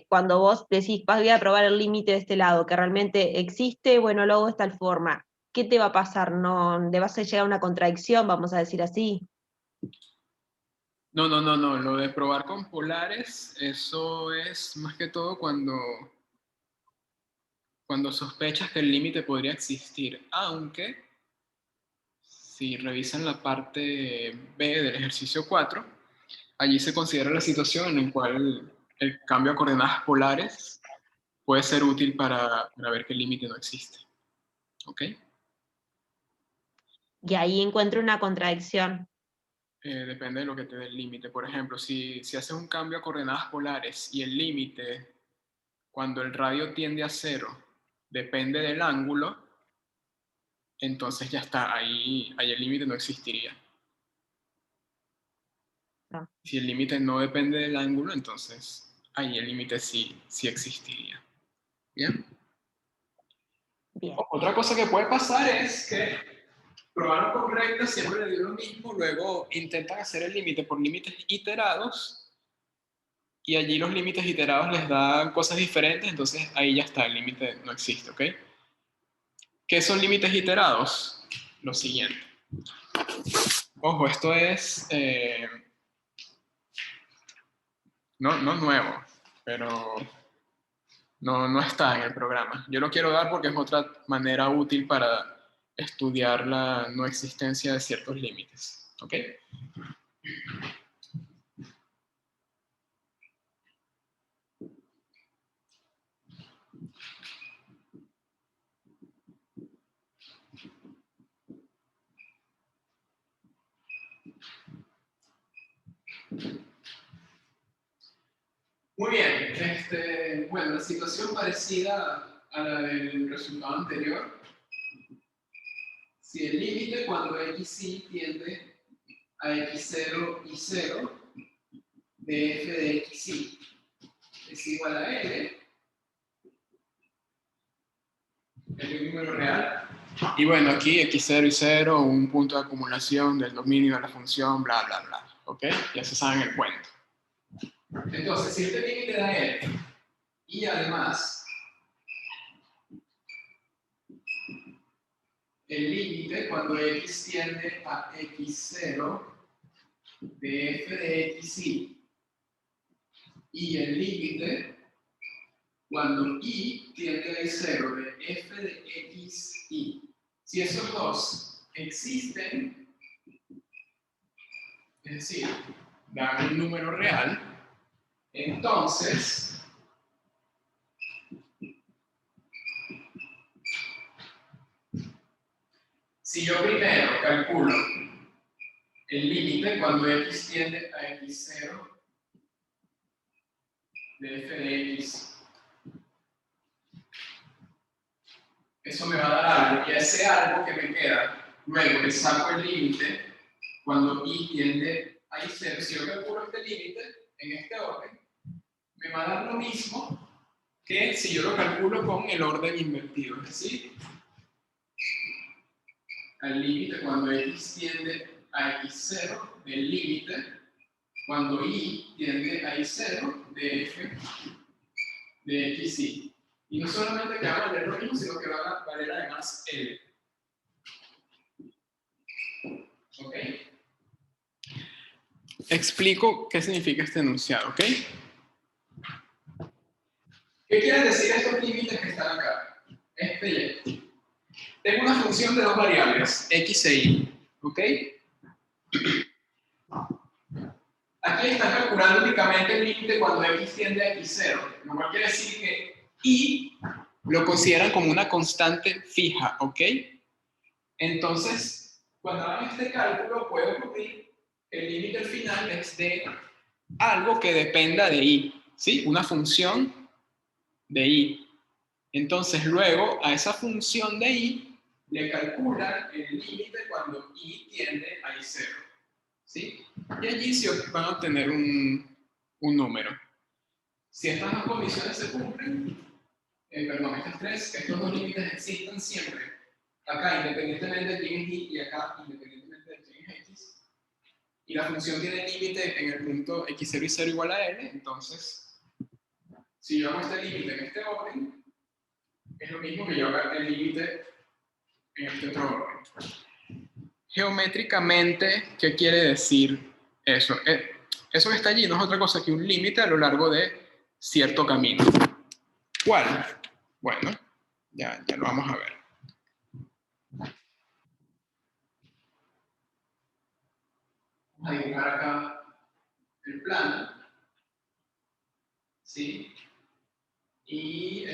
Cuando vos decís, voy a probar el límite de este lado, que realmente existe, bueno, lo hago de tal forma. ¿Qué te va a pasar? ¿No te vas a llegar a una contradicción, vamos a decir así? No. Lo de probar con polares, eso es más que todo cuando sospechas que el límite podría existir, aunque si revisan la parte B del ejercicio 4, allí se considera la situación en la cual el cambio a coordenadas polares puede ser útil para ver que el límite no existe. ¿Ok? Y ahí encuentro una contradicción. Depende de lo que te dé el límite. Por ejemplo, si haces un cambio a coordenadas polares y el límite, cuando el radio tiende a cero, depende del ángulo, entonces ya está, ahí el límite no existiría. Ah, Si el límite no depende del ángulo, entonces ahí el límite sí existiría. ¿Bien? bien. Otra cosa que puede pasar es que probaron con recta, siempre le dio lo mismo, luego intentan hacer el límite por límites iterados, y allí los límites iterados les dan cosas diferentes, entonces ahí ya está, el límite no existe, ¿ok? ¿Qué son límites iterados? Lo siguiente. Ojo, esto es no nuevo, pero no está en el programa. Yo lo quiero dar porque es otra manera útil para estudiar la no existencia de ciertos límites, ¿ok? Muy bien, bueno, la situación parecida a la del resultado anterior. Si el límite cuando xy tiende a x0 y 0 de f de xy es igual a L, el número real. Y bueno, aquí x0 y 0, un punto de acumulación del dominio de la función, bla, bla, bla. ¿Ok? Ya se saben el cuento. Entonces, si este límite da L, y además el límite cuando x tiende a x0 de f de xy, y el límite cuando y tiende a y0 de f de xy. Si esos dos existen, es decir, dan un número real, entonces si yo primero calculo el límite cuando x tiende a x0 de f de x, eso me va a dar algo, y a ese algo que me queda, luego le saco el límite cuando y tiende a y0. Si yo calculo este límite en este orden, me va a dar lo mismo que si yo lo calculo con el orden invertido, es decir, al límite cuando x tiende a x0 del límite cuando y tiende a y0 de f de xy. Y no solamente que va a valer lo mismo, sino que va a valer además L. ¿Ok? Explico qué significa este enunciado, ¿ok? ¿Qué quieren decir estos límites que están acá? Este y este. Tengo una función de dos variables, x e y, ¿ok? Aquí están calculando únicamente el límite cuando x tiende a x0, lo cual quiere decir que y lo consideran como una constante fija, ¿ok? Entonces, cuando hagan este cálculo, puede ocurrir que el límite al final es de algo que dependa de y, ¿sí? Una función de y. Entonces, luego a esa función de y le calculan el límite cuando y tiende a y0, ¿sí? Y allí sí van a obtener un número. Si estas dos condiciones se cumplen, perdón, estos dos límites existen siempre, acá independientemente de quién es y, y acá independientemente de quién es x, y la función tiene límite en el punto x0 y 0 igual a l, entonces, si yo hago este límite en este orden, es lo mismo que yo haga el límite en este otro orden. Geométricamente, ¿qué quiere decir eso? Eso que está allí no es otra cosa que un límite a lo largo de cierto camino. ¿Cuál? Bueno, ya lo vamos a ver. Vamos a dibujar acá el plano, ¿sí? Y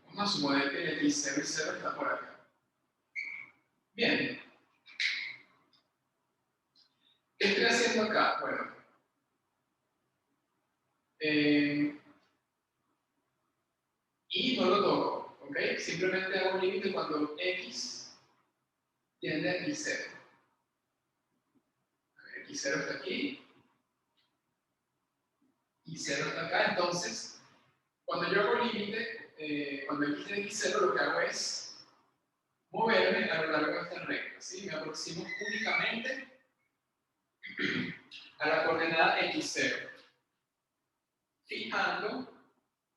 vamos a suponer que el x0 y 0 está por acá. Bien. ¿Qué estoy haciendo acá? Bueno, y no lo toco, ¿ok? Simplemente hago un límite cuando x tiende a x0. x0 está aquí, y 0 está acá, entonces, cuando yo hago límite, cuando x tiende a x0, lo que hago es moverme a lo largo de esta recta, ¿sí? Me aproximo únicamente a la coordenada x0, fijando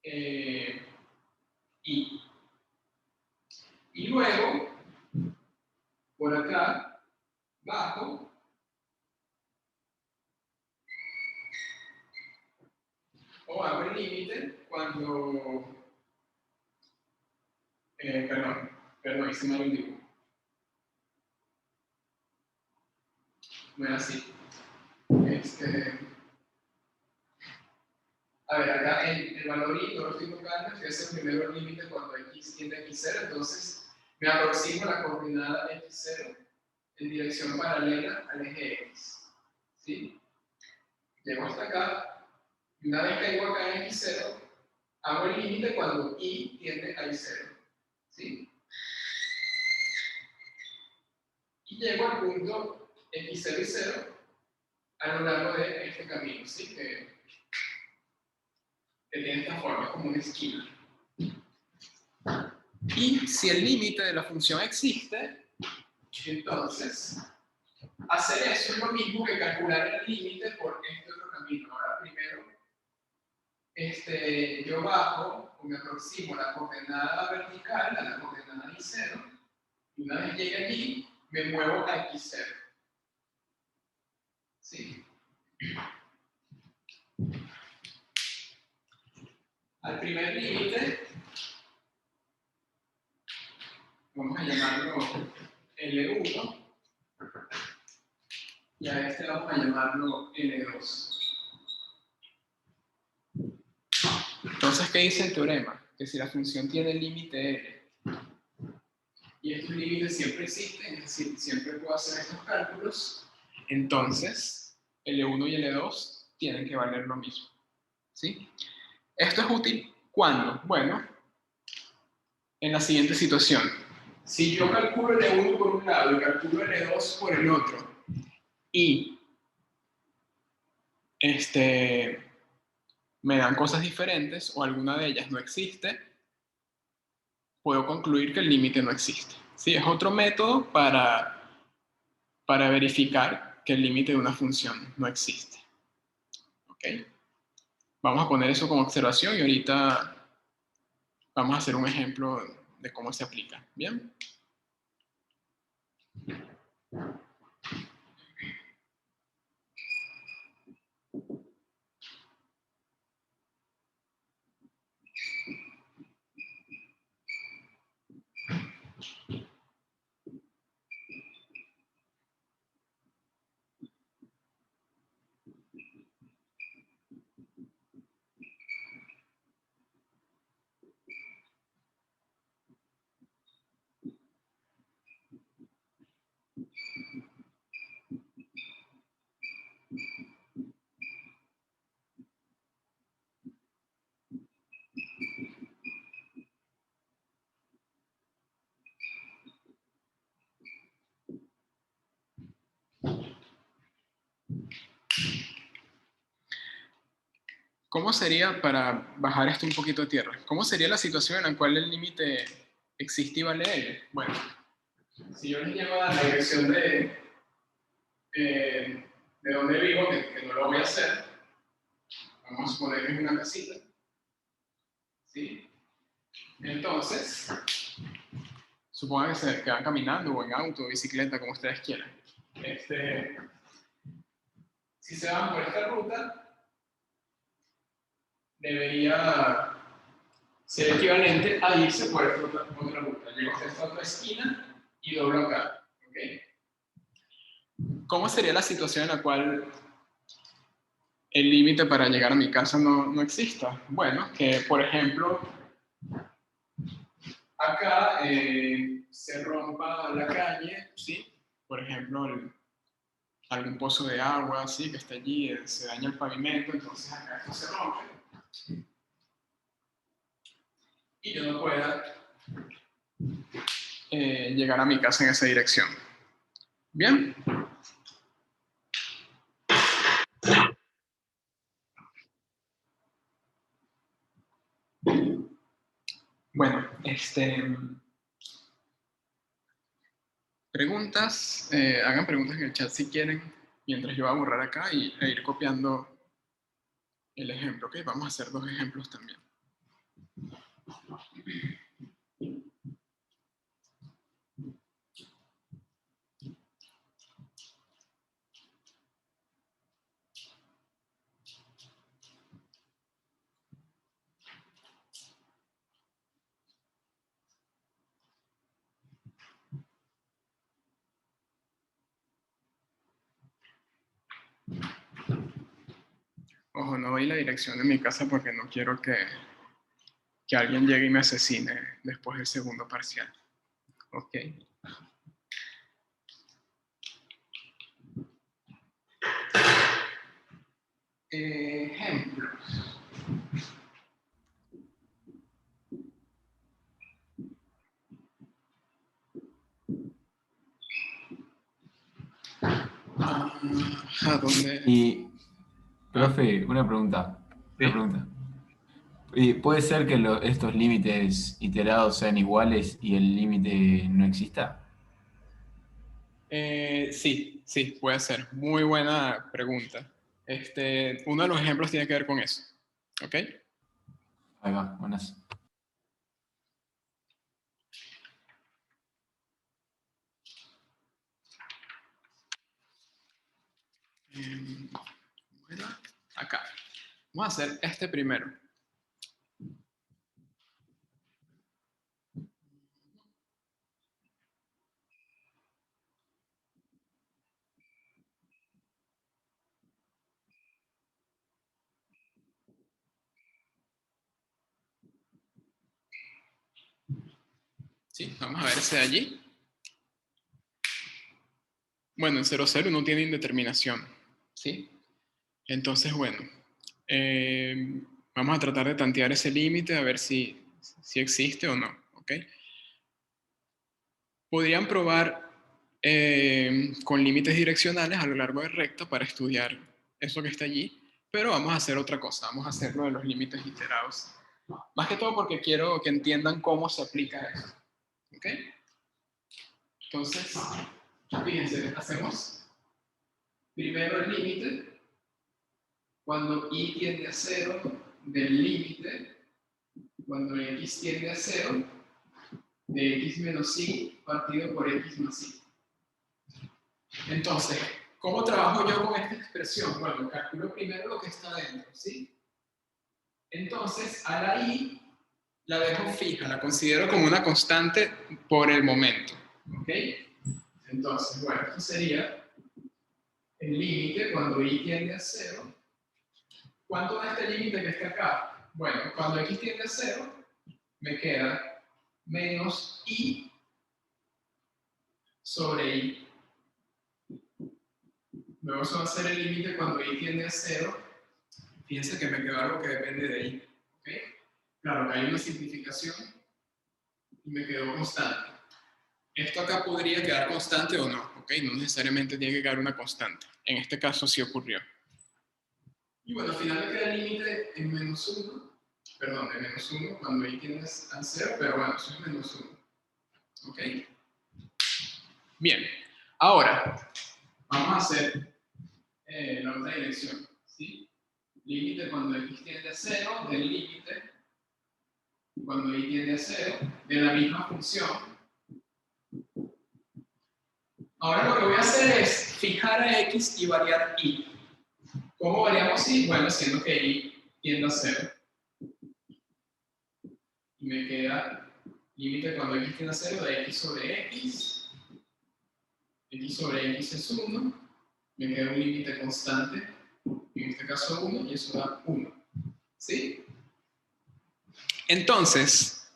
y. Y luego, por acá, bajo, o hago el límite cuando, perdón, hice mal el dibujo. No es así. A ver, acá el valor y no lo estoy tocando, estoy haciendo primero el límite cuando x tiende a x0, entonces me aproximo a la coordenada x0 en dirección paralela al eje x. ¿Sí? Llego hasta acá, y una vez caigo acá en x0, hago el límite cuando y tiende a y0. ¿Sí? Y llego al punto x0 y 0 a lo largo de este camino, ¿sí? Que tiene esta forma, como una esquina. Y si el límite de la función existe, entonces hacer eso es lo mismo que calcular el límite por este otro camino. Ahora primero, yo bajo o me aproximo a la coordenada vertical, a la coordenada y0, y una vez llegue allí, me muevo a x0. ¿Sí? Al primer límite, vamos a llamarlo L1, y a este vamos a llamarlo L2. Entonces, ¿qué dice el teorema? Que si la función tiene límite L, y estos límites siempre existen, es decir, siempre puedo hacer estos cálculos, entonces L1 y L2 tienen que valer lo mismo. ¿Sí? Esto es útil ¿cuándo? Bueno, en la siguiente situación. Si yo calculo L1 por un lado y calculo L2 por el otro, y me dan cosas diferentes o alguna de ellas no existe, puedo concluir que el límite no existe. ¿Sí? Es otro método para verificar que el límite de una función no existe. ¿Ok? Vamos a poner eso como observación y ahorita vamos a hacer un ejemplo de cómo se aplica. ¿Bien? ¿Cómo sería, para bajar esto un poquito a tierra, cómo sería la situación en la cual el límite existe y vale L? Bueno, si yo les llevo a la dirección de donde vivo, que no lo voy a hacer, vamos a suponer que es una casita, ¿sí? Entonces, supongan que se quedan caminando o en auto o bicicleta, como ustedes quieran. Si se van por esta ruta, debería ser equivalente a irse por esta otra ruta. Llego hasta esta otra esquina y doblo acá. ¿Okay? ¿Cómo sería la situación en la cual el límite para llegar a mi casa no exista? Bueno, que por ejemplo, acá se rompa la calle, ¿sí? Por ejemplo, algún pozo de agua, ¿sí? Que está allí, se daña el pavimento, entonces acá esto se rompe. Y yo no pueda llegar a mi casa en esa dirección. ¿Bien? Bueno, preguntas, hagan preguntas en el chat si quieren, mientras yo voy a borrar acá e ir copiando el ejemplo, ¿ok? Vamos a hacer dos ejemplos también. Ojo, no doy la dirección de mi casa porque no quiero que alguien llegue y me asesine después del segundo parcial. Ok. Ejemplos. ¿A dónde? Y, profe, una pregunta. Sí. Una pregunta. ¿Y puede ser que estos límites iterados sean iguales y el límite no exista? Sí, sí, puede ser. Muy buena pregunta. Uno de los ejemplos tiene que ver con eso. ¿Ok? Ahí va, buenas. Bueno, acá. Vamos a hacer este primero. Sí, vamos a ver ese de allí. Bueno, en 0,0 no tiene indeterminación. ¿Sí? Entonces, bueno, vamos a tratar de tantear ese límite a ver si existe o no. ¿Ok? Podrían probar con límites direccionales a lo largo de recta para estudiar eso que está allí, pero vamos a hacer otra cosa, vamos a hacerlo de los límites iterados. Más que todo porque quiero que entiendan cómo se aplica eso. ¿Ok? Entonces, fíjense, hacemos primero el límite cuando y tiende a 0 del límite cuando x tiende a 0 de x menos y partido por x más y. Entonces, ¿cómo trabajo yo con esta expresión? Bueno, calculo primero lo que está dentro, ¿sí? Entonces, a la i la dejo fija, la considero como una constante por el momento, ¿ok? Entonces, bueno, esto sería el límite cuando i tiende a 0. ¿Cuánto da este límite que está acá? Bueno, cuando x tiende a 0, me queda menos i sobre i. Luego eso va a ser el límite cuando i tiende a 0. Fíjense que me quedó algo que depende de i. ¿Okay? Claro, hay una simplificación y me quedó constante. Esto acá podría quedar constante o no. ¿Ok? No necesariamente tiene que quedar una constante. En este caso sí ocurrió. Y bueno, al final me queda el límite en menos 1. Perdón, en menos 1 cuando i tiende a 0, pero bueno, eso es menos 1. ¿Ok? Bien. Ahora, vamos a hacer la otra dirección. ¿Sí? Límite cuando x tiende a 0 del límite cuando i tiende a 0 de la misma función. Ahora lo que voy a hacer es fijar a x y variar y. ¿Cómo variamos y? Bueno, haciendo que y tiende a 0. Y me queda límite cuando x tiende a 0 de x sobre x. X sobre x es 1. Me queda un límite constante, en este caso 1, y eso da 1. ¿Sí? Entonces,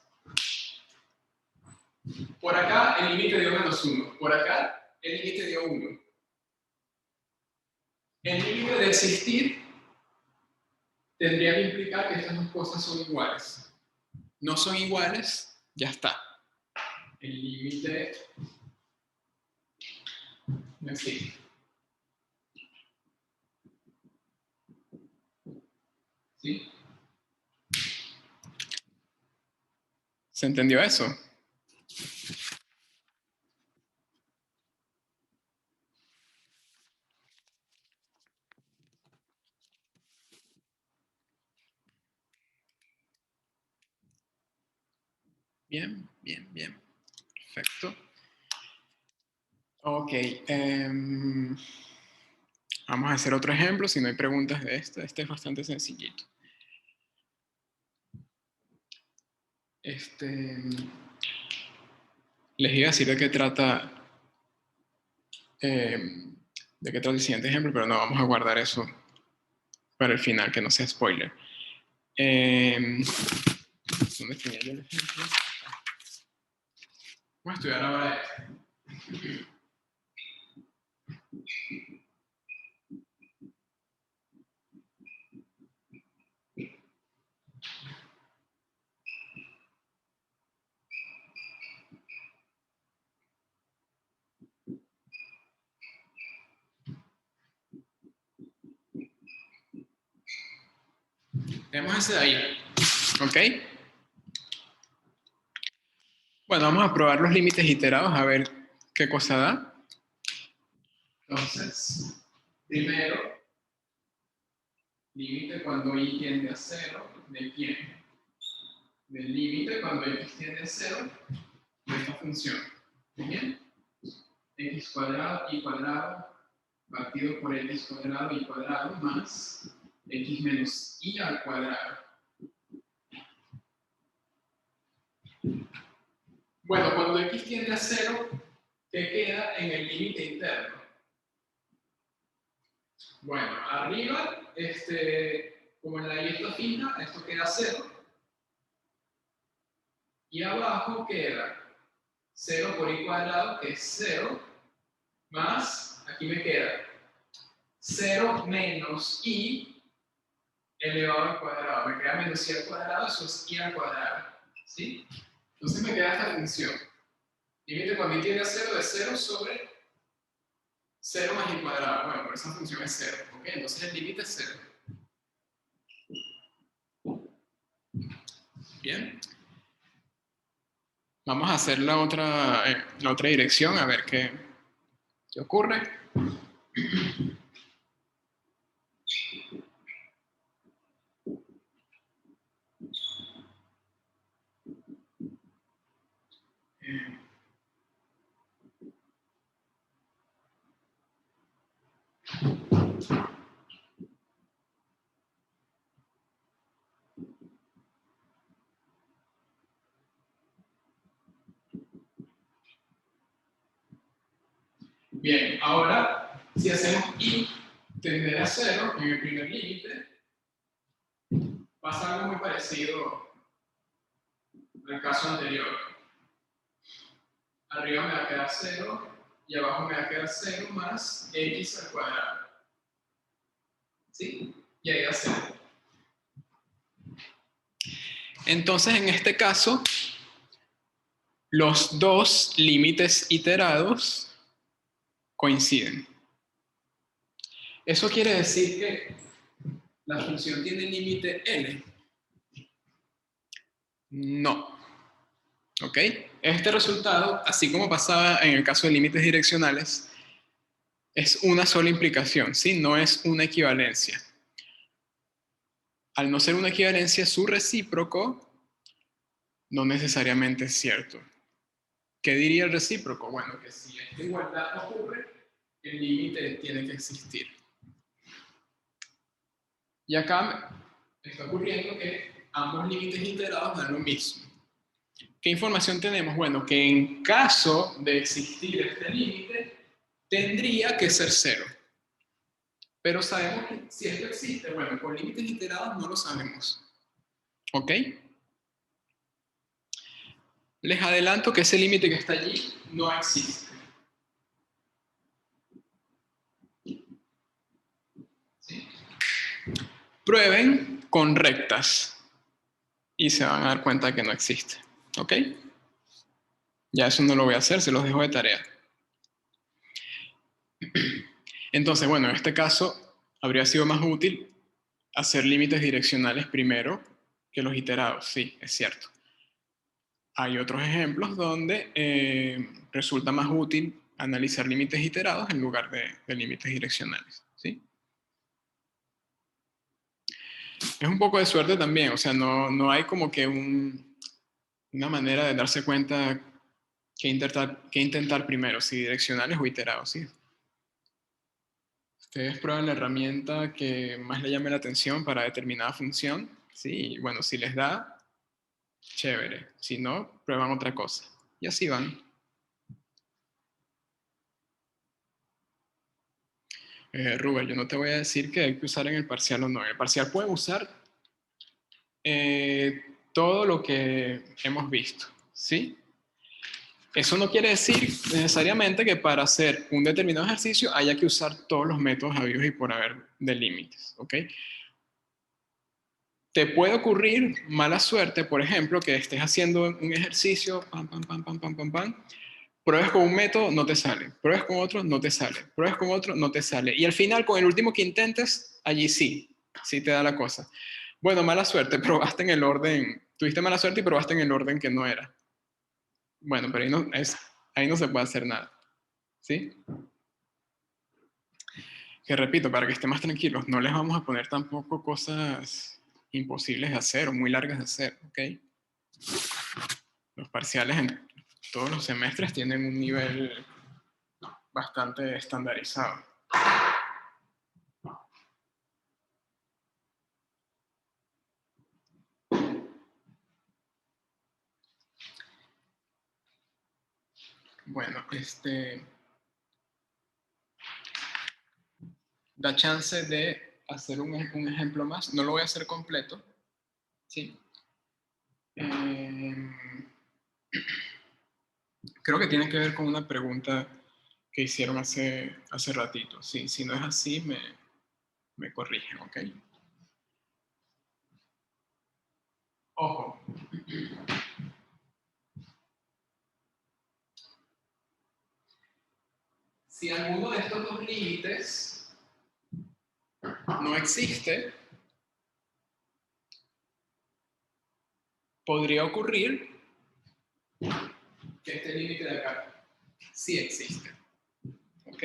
por acá el límite dio menos 1. Por acá el límite dio 1. El límite de existir tendría que implicar que estas dos cosas son iguales. No son iguales, ya está. El límite no existe. ¿Sí? ¿Se entendió eso? Bien, bien, bien. Perfecto. Ok. Vamos a hacer otro ejemplo. Si no hay preguntas de este es bastante sencillito. Les iba a decir de qué trata el siguiente ejemplo, pero no, vamos a guardar eso para el final, que no sea spoiler. ¿Dónde tenía yo el ejemplo? Vamos a estudiar ahora esto. Tenemos ese de ahí, ¿ok? Bueno, vamos a probar los límites iterados a ver qué cosa da. Entonces, primero, límite cuando y tiende a 0, ¿de quién? Del límite cuando x tiende a 0 de esta función. ¿Bien? X cuadrado y cuadrado partido por x cuadrado y cuadrado más x menos y al cuadrado. Bueno, cuando x tiende a 0, ¿qué queda en el límite interno? Bueno, arriba, como en la y está fija, esto queda 0. Y abajo queda 0 por y cuadrado, que es 0, más, aquí me queda 0 menos y elevado al cuadrado. Me queda menos y al cuadrado, eso es y al cuadrado. ¿Sí? Entonces me queda esta función. Límite cuando y tiende a 0 de 0 sobre 0 más y cuadrado. Bueno, pero esa función es 0. ¿Ok? Entonces el límite es 0. Bien. Vamos a hacer la otra dirección, a ver qué ocurre. Bien, ahora, si hacemos y tender a 0 en el primer límite, pasa algo muy parecido al caso anterior. Arriba me va a quedar 0 y abajo me va a quedar 0 más x al cuadrado. ¿Sí? Y ahí da 0. Entonces, en este caso, los dos límites iterados coinciden. Eso quiere decir que la función tiene límite L. No. ¿Ok? Este resultado, así como pasaba en el caso de límites direccionales, es una sola implicación, ¿sí? No es una equivalencia. Al no ser una equivalencia, su recíproco no necesariamente es cierto. ¿Qué diría el recíproco? Bueno, que si esta igualdad ocurre, el límite tiene que existir. Y acá está ocurriendo que ambos límites iterados dan lo mismo. ¿Qué información tenemos? Bueno, que en caso de existir este límite, tendría que ser 0. Pero sabemos que si esto existe, bueno, con límites iterados no lo sabemos. ¿Ok? Les adelanto que ese límite que está allí no existe. ¿Sí? Prueben con rectas y se van a dar cuenta que no existe. ¿Ok? Ya eso no lo voy a hacer, se los dejo de tarea. Entonces, bueno, en este caso habría sido más útil hacer límites direccionales primero que los iterados. Sí, es cierto. Hay otros ejemplos donde resulta más útil analizar límites iterados en lugar de límites direccionales. ¿Sí? Es un poco de suerte también, o sea, no hay como que una manera de darse cuenta qué intentar primero, si direccionales o iterados, ¿sí? Ustedes prueban la herramienta que más le llame la atención para determinada función, ¿sí? Bueno, si les da, chévere. Si no, prueban otra cosa. Y así van. Rubén, yo no te voy a decir que hay que usar en el parcial o no. En el parcial pueden usar todo lo que hemos visto, ¿sí? Eso no quiere decir necesariamente que para hacer un determinado ejercicio haya que usar todos los métodos habidos y por haber de límites, ¿ok? Te puede ocurrir mala suerte, por ejemplo, que estés haciendo un ejercicio, pam, pam, pam, pam, pam, pam, pam, pruebes con un método, no te sale, pruebes con otro, no te sale, pruebes con otro, no te sale. Y al final, con el último que intentes, allí sí te da la cosa. Bueno, mala suerte, probaste en el orden, tuviste mala suerte y probaste en el orden que no era. Bueno, pero ahí no se puede hacer nada, ¿sí? Que repito, para que estén más tranquilos, no les vamos a poner tampoco cosas imposibles de hacer o muy largas de hacer, ¿ok? Los parciales en todos los semestres tienen un nivel bastante estandarizado. Bueno, da chance de hacer un ejemplo más. No lo voy a hacer completo, ¿sí? Creo que tiene que ver con una pregunta que hicieron hace ratito. Sí, si no es así, me corrigen, ¿ok? Ojo. Si alguno de estos dos límites no existe, podría ocurrir que este límite de acá sí existe. ¿Ok?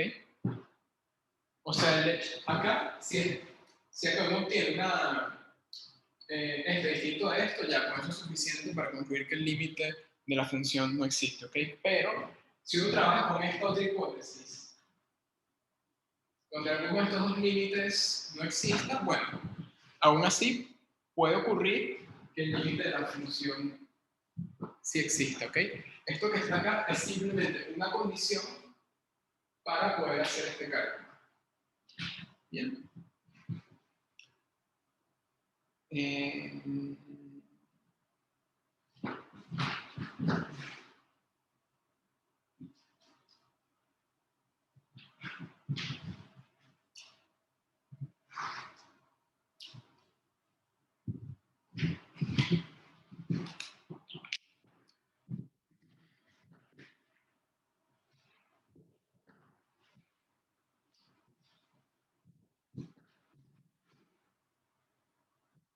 O sea, acá, si acá uno tiene distinto a esto, ya con eso es suficiente para concluir que el límite de la función no existe. ¿Ok? Pero, si uno trabaja con esta otra hipótesis, donde alguno de estos dos límites no existan, bueno, aún así puede ocurrir que el límite de la función sí exista, ¿ok? Esto que está acá es simplemente una condición para poder hacer este cálculo. Bien.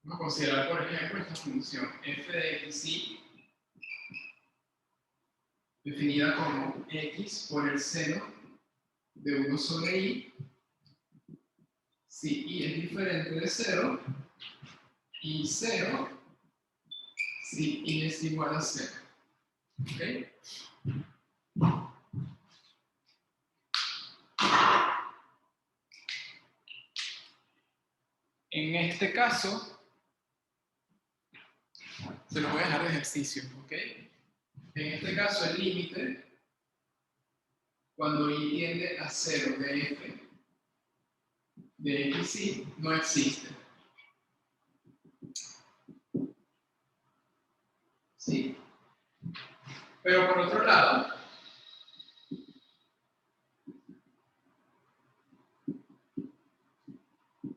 Vamos a considerar, por ejemplo, esta función f de xy definida como x por el seno de 1 sobre y, si y es diferente de 0, y 0 si y es igual a 0. ¿Ok? En este caso, se lo voy a dejar de ejercicio. ¿Ok? En este caso, el límite, cuando y tiende a 0 de f de xy, no existe. ¿Sí? Pero por otro lado,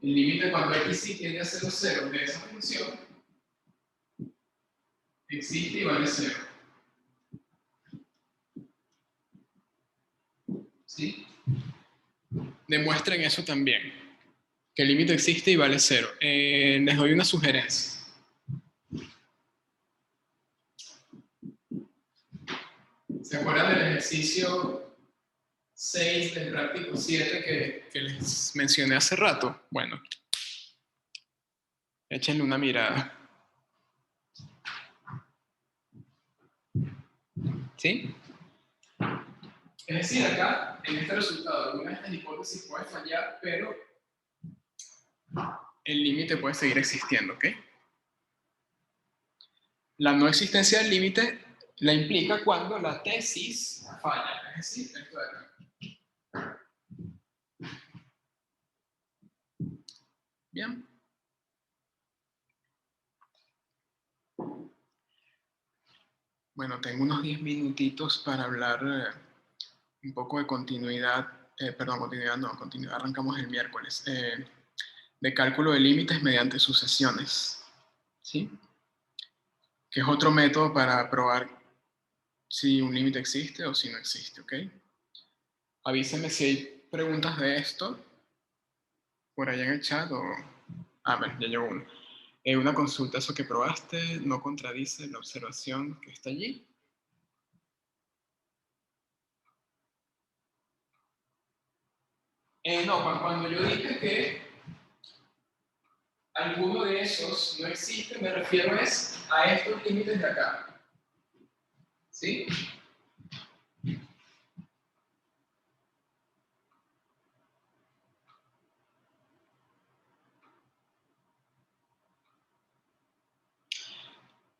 el límite cuando xy tiende a 0, 0 de esa función existe y vale 0. ¿Sí? Demuestren eso también, que el límite existe y vale 0. Les doy una sugerencia. ¿Se acuerdan del ejercicio 6 del práctico 7 que les mencioné hace rato? Bueno, échenle una mirada. ¿Sí? Es decir, acá, en este resultado, alguna de estas hipótesis puede fallar, pero el límite puede seguir existiendo, ¿ok? La no existencia del límite la implica cuando la tesis falla, es decir, esto de acá. Bien. Bueno, tengo unos 10 minutitos para hablar un poco de continuidad, continuidad arrancamos el miércoles, de cálculo de límites mediante sucesiones, ¿sí? Que es otro método para probar si un límite existe o si no existe, ¿ok? Avísenme si hay preguntas de esto por allá en el chat o... Ah, bueno, ya llegó uno. Una consulta, eso que probaste no contradice la observación que está allí. No, cuando yo dije que alguno de esos no existe, me refiero a estos límites de acá. ¿Sí?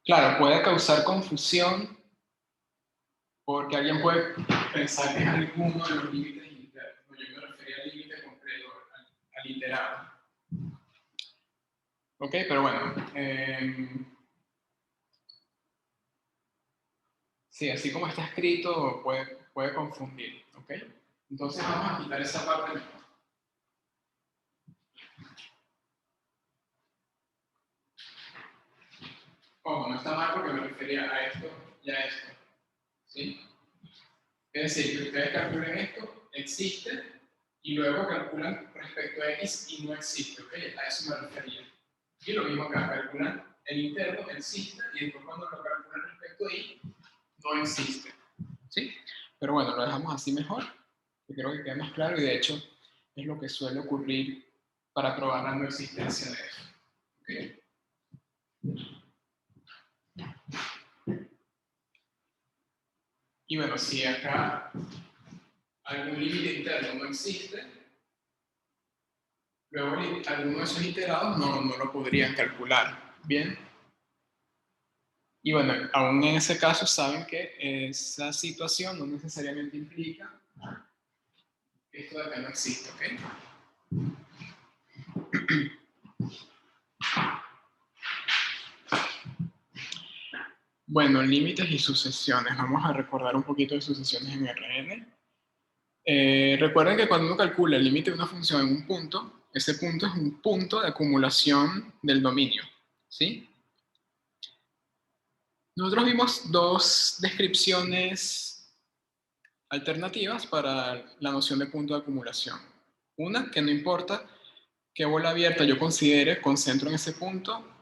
Claro, puede causar confusión porque alguien puede pensar que es alguno de los límites internos. Yo me refería al límite completo, al iterado. Ok, pero bueno. Sí, así como está escrito puede confundir. Ok, entonces vamos a quitar esa parte mejor. Ojo, no está mal porque me refería a esto y a esto. ¿Sí? Es decir, que ustedes calculen esto, existe, y luego calculan respecto a X y no existe, ¿ok? A eso me refería. Y lo mismo acá, calculan el interno, existe, y después cuando lo calculan respecto a Y, no existe. ¿Sí? Pero bueno, lo dejamos así mejor, que creo que queda más claro, y de hecho es lo que suele ocurrir para probar la no existencia de eso. ¿Ok? Y bueno, si acá algún límite interno no existe, luego alguno de esos iterados no lo podrían calcular. Bien. Y bueno, aún en ese caso saben que esa situación no necesariamente implica que esto de acá no existe, ¿ok? Bueno, límites y sucesiones. Vamos a recordar un poquito de sucesiones en RN. Recuerden que cuando uno calcula el límite de una función en un punto, ese punto es un punto de acumulación del dominio, ¿sí? Nosotros vimos dos descripciones alternativas para la noción de punto de acumulación. Una, que no importa qué bola abierta yo considere concentro en ese punto,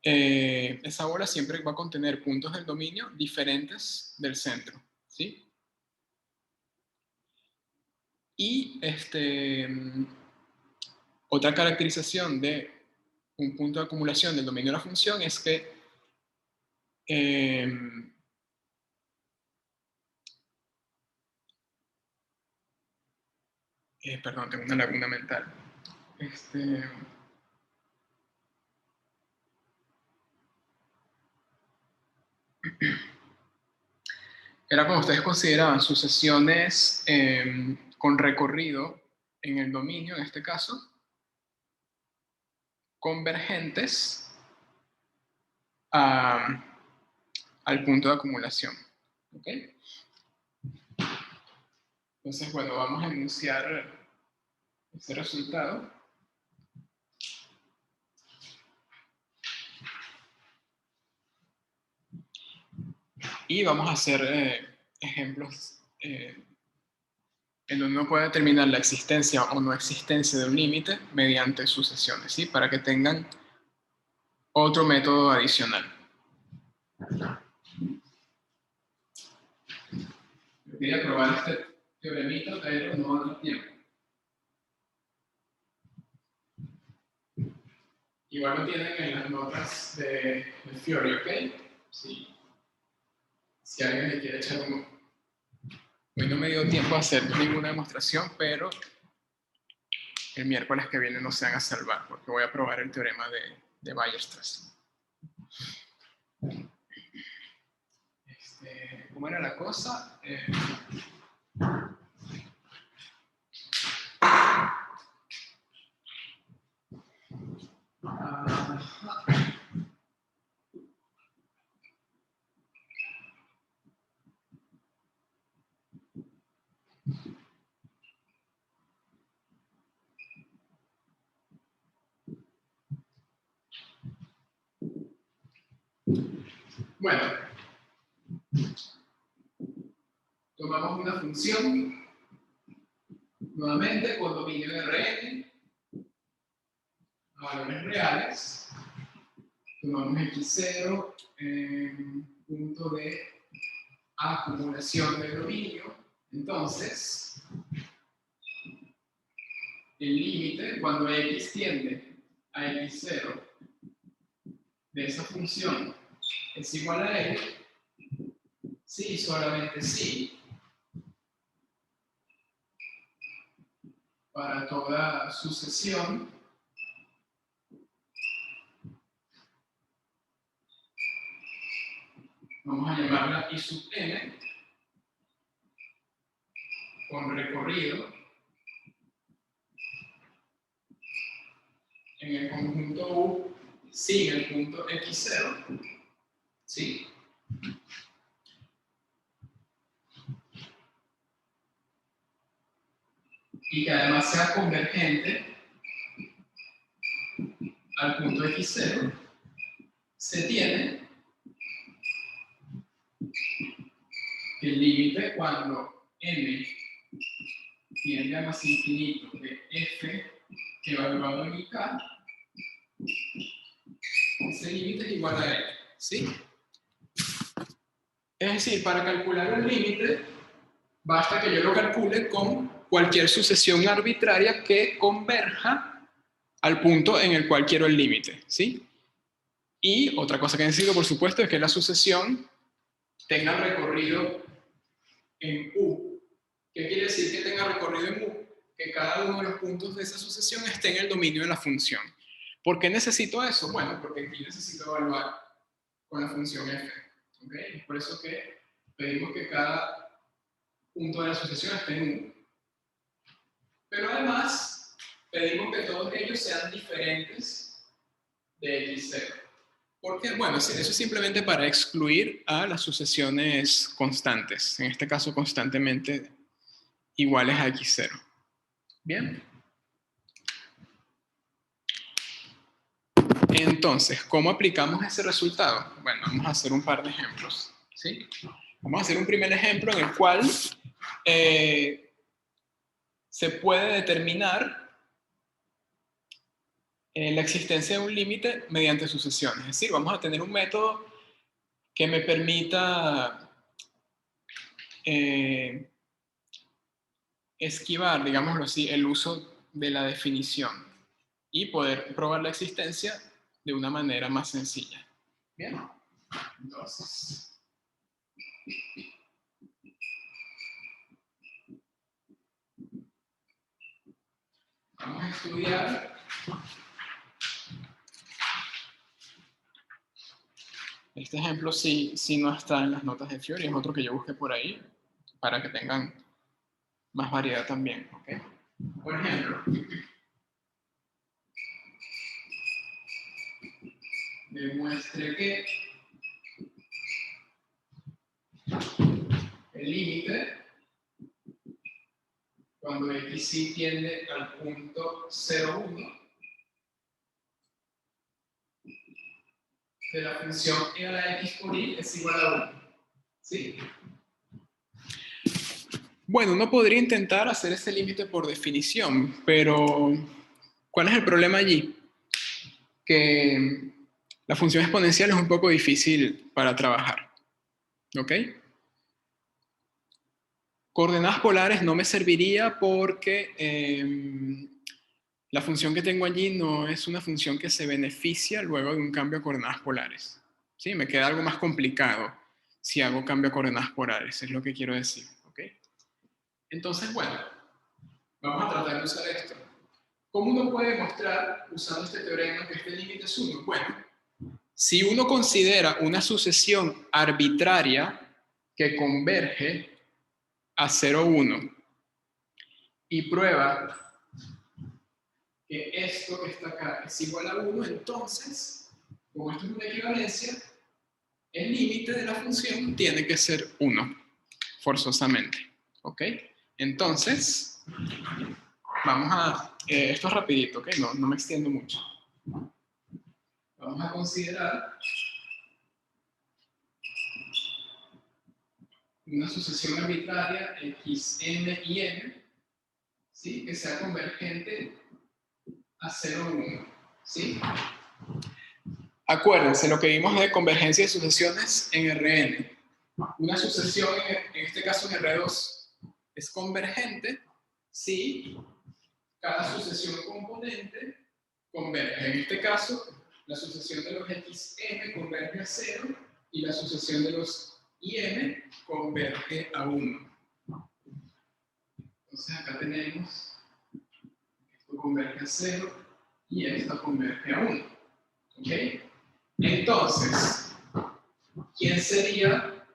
esa bola siempre va a contener puntos del dominio diferentes del centro, ¿sí? Y otra caracterización de un punto de acumulación del dominio de la función es que perdón, tengo una laguna mental. Era como ustedes consideraban sucesiones con recorrido en el dominio, en este caso, convergentes al punto de acumulación. ¿Ok? Entonces, bueno, vamos a enunciar ese resultado. Y vamos a hacer ejemplos en donde uno puede determinar la existencia o no existencia de un límite mediante sucesiones, ¿sí? Para que tengan otro método adicional. Yo quería probar este teoremita, pero no da tiempo. Igual lo tienen en las notas de Fiori, ¿ok? Si Si alguien me quiere echar un ojo. Hoy no me dio tiempo a hacer ninguna demostración, pero el miércoles que viene no se van a salvar, porque voy a probar el teorema de Weierstrass. ¿Cómo era la cosa? Bueno, tomamos una función, nuevamente con dominio de Rn, a valores reales. Tomamos x0 punto de acumulación del dominio. Entonces, el límite cuando x tiende a x0 de esa función es igual a L, sí, solamente sí, para toda sucesión vamos a llamarla I sub n con recorrido en el conjunto U sin el punto x0, ¿sí? Y que además sea convergente al punto x0, se tiene que el límite cuando m tiende a más infinito de f evaluado en IK, ese límite es igual a L, ¿sí? Es decir, para calcular el límite, basta que yo lo calcule con cualquier sucesión arbitraria que converja al punto en el cual quiero el límite, ¿sí? Y otra cosa que necesito, por supuesto, es que la sucesión tenga recorrido en U. ¿Qué quiere decir que tenga recorrido en U? Que cada uno de los puntos de esa sucesión esté en el dominio de la función. ¿Por qué necesito eso? Bueno, porque aquí necesito evaluar con la función f. ¿Okay? Es por eso que pedimos que cada punto de la sucesión esté en U. Pero además, pedimos que todos ellos sean diferentes de x0. ¿Por qué? Bueno, eso es simplemente para excluir a las sucesiones constantes. En este caso, constantemente iguales a x0. Bien. Entonces, ¿cómo aplicamos ese resultado? Bueno, vamos a hacer un par de ejemplos, ¿sí? Vamos a hacer un primer ejemplo en el cual se puede determinar la existencia de un límite mediante sucesiones. Es decir, vamos a tener un método que me permita esquivar, digámoslo así, el uso de la definición y poder probar la existencia de una manera más sencilla. Bien, entonces vamos a estudiar este ejemplo. Sí no está en las notas de Fiori, es otro que yo busqué por ahí para que tengan más variedad también, ¿okay? Por ejemplo, demuestre que el límite cuando x tiende al punto 0,1 de la función e a la x por y es igual a 1. ¿Sí? Bueno, uno podría intentar hacer ese límite por definición, pero ¿cuál es el problema allí? Que la función exponencial es un poco difícil para trabajar. ¿Ok? Coordenadas polares no me serviría porque la función que tengo allí no es una función que se beneficia luego de un cambio a coordenadas polares. ¿Sí? Me queda algo más complicado. si hago cambio a coordenadas polares, es lo que quiero decir, ¿ok? Entonces, bueno, vamos a tratar de usar esto. ¿Cómo uno puede demostrar, usando este teorema, que este límite es 1? Bueno, si uno considera una sucesión arbitraria que converge a 0, 1 y prueba que esto que está acá es igual a 1, entonces, como esto es una equivalencia, el límite de la función tiene que ser 1, forzosamente. ¿Ok? Entonces, vamos a... esto es rapidito, ¿ok? No me extiendo mucho. Vamos a considerar una sucesión arbitraria x, m y n, ¿sí? Que sea convergente a 0, 1, ¿sí? Acuérdense lo que vimos de convergencia de sucesiones en Rn. Una sucesión, en este caso en R2, es convergente si cada sucesión componente converge. En este caso, la sucesión de los xm converge a 0 y la sucesión de los im converge a 1. Entonces acá tenemos esto converge a 0 y esto converge a 1. ¿Ok? Entonces, ¿quién sería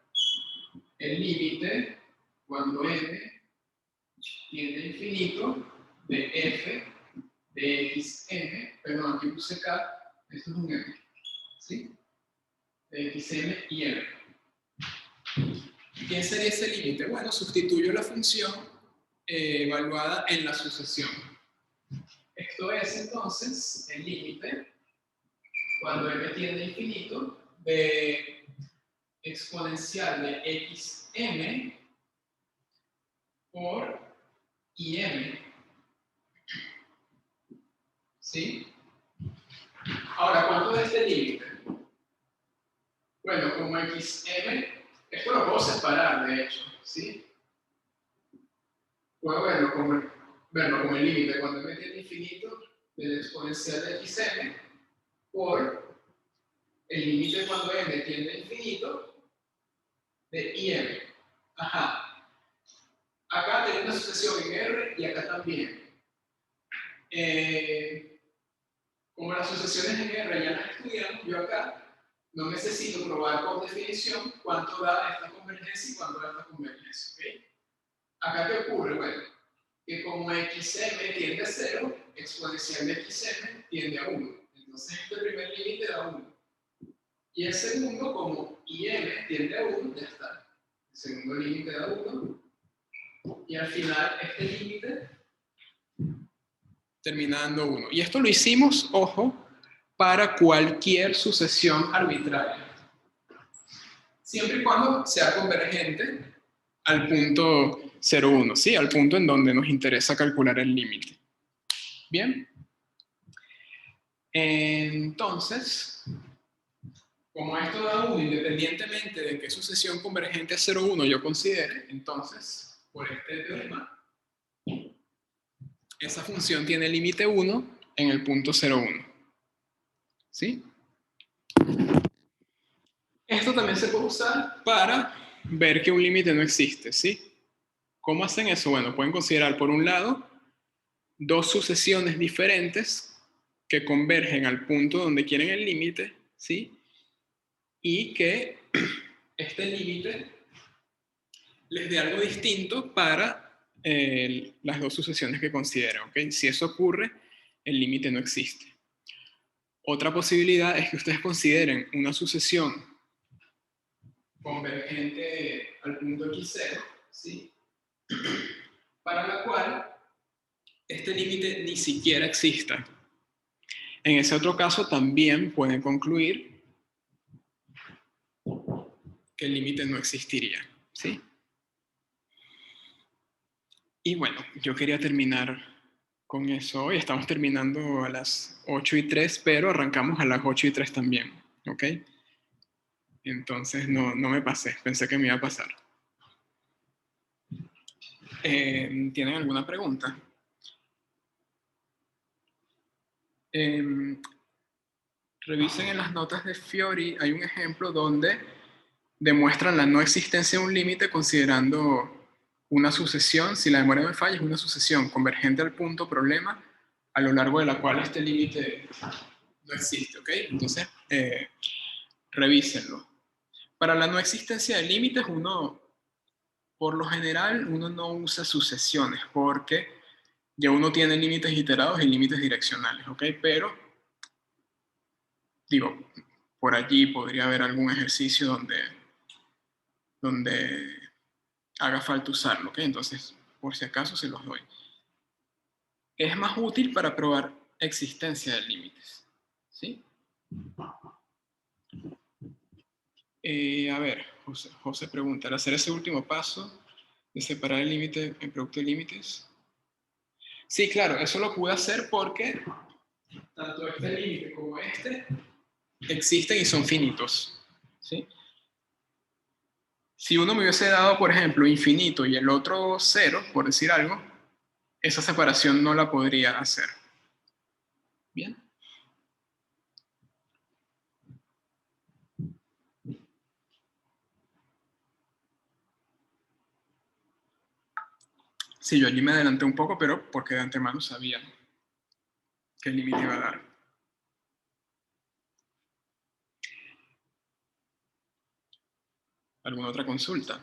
el límite cuando n tiende a infinito de f de xm, perdón, aquí puse k, esto es un m, ¿sí? De xm y m. ¿Quién sería ese límite? Bueno, sustituyo la función evaluada en la sucesión. Esto es entonces el límite cuando m tiende a infinito de exponencial de xm por im. ¿Sí? Ahora, ¿cuánto es este límite? Bueno, como xm, esto lo puedo separar, de hecho, ¿sí? Puedo verlo como el límite cuando m tiende a infinito del exponencial de xm por el límite cuando m tiende a infinito de im. Ajá. Acá tengo una sucesión en R y acá también. Como las sucesiones en R ya las estudiamos, yo acá no necesito probar por definición cuánto da esta convergencia y cuánto da esta convergencia. ¿Okay? Acá, ¿qué ocurre? Bueno, que como xm tiende a 0, exponencial de xm tiende a 1. Entonces, este primer límite da 1. Y el segundo, como im tiende a 1, ya está. El segundo límite da 1. Y al final, este límite termina dando 1. Y esto lo hicimos, ojo, para cualquier sucesión arbitraria. Siempre y cuando sea convergente al punto 0, 1, ¿sí? Al punto en donde nos interesa calcular el límite. ¿Bien? Entonces, como esto da 1 independientemente de qué sucesión convergente a 0, 1 yo considere, entonces, por este teorema, esa función tiene límite 1 en el punto 0, 1. ¿Sí? Esto también se puede usar para ver que un límite no existe, ¿sí? ¿Cómo hacen eso? Bueno, pueden considerar, por un lado, dos sucesiones diferentes que convergen al punto donde quieren el límite, ¿sí? Y que este límite les dé algo distinto para las dos sucesiones que consideran, ¿ok? Si eso ocurre, el límite no existe. Otra posibilidad es que ustedes consideren una sucesión convergente al punto x0, ¿sí? Para la cual este límite ni siquiera exista. En ese otro caso también pueden concluir que el límite no existiría, ¿sí? Y bueno, yo quería terminar con eso hoy. Estamos terminando a las 8:03, pero arrancamos a las 8:03 también, ¿ok? Entonces no me pasé, pensé que me iba a pasar. ¿Tienen alguna pregunta? Revisen en las notas de Fiori, hay un ejemplo donde demuestran la no existencia de un límite considerando una sucesión, si la memoria me falla, es una sucesión convergente al punto problema a lo largo de la cual este límite no existe, ¿ok? Entonces, revísenlo. Para la no existencia de límites, por lo general, uno no usa sucesiones porque ya uno tiene límites iterados y límites direccionales, ¿ok? Pero, digo, por allí podría haber algún ejercicio donde haga falta usarlo, ¿ok? Entonces, por si acaso se los doy. Es más útil para probar existencia de límites, ¿sí? A ver, José pregunta, ¿al hacer ese último paso de separar el límite en producto de límites? Sí, claro, eso lo pude hacer porque tanto este límite como este existen y son finitos, ¿sí? Si uno me hubiese dado, por ejemplo, infinito y el otro cero, por decir algo, esa separación no la podría hacer. Bien. Sí, yo allí me adelanté un poco, pero porque de antemano sabía qué límite iba a dar. ¿Alguna otra consulta?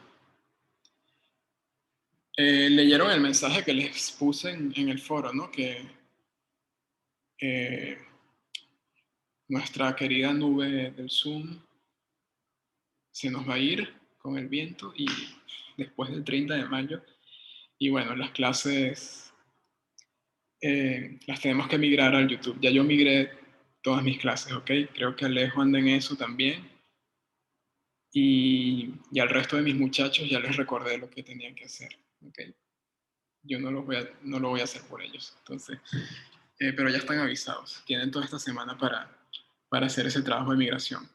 Leyeron el mensaje que les puse en el foro, ¿no? Que nuestra querida nube del Zoom se nos va a ir con el viento y después del 30 de mayo. Y bueno, las clases las tenemos que migrar al YouTube. Ya yo migré todas mis clases, ¿ok? Creo que Alejo anda en eso también. Y al resto de mis muchachos ya les recordé lo que tenían que hacer, ¿ok? Yo no lo voy a hacer por ellos. Entonces, pero ya están avisados. Tienen toda esta semana para hacer ese trabajo de migración.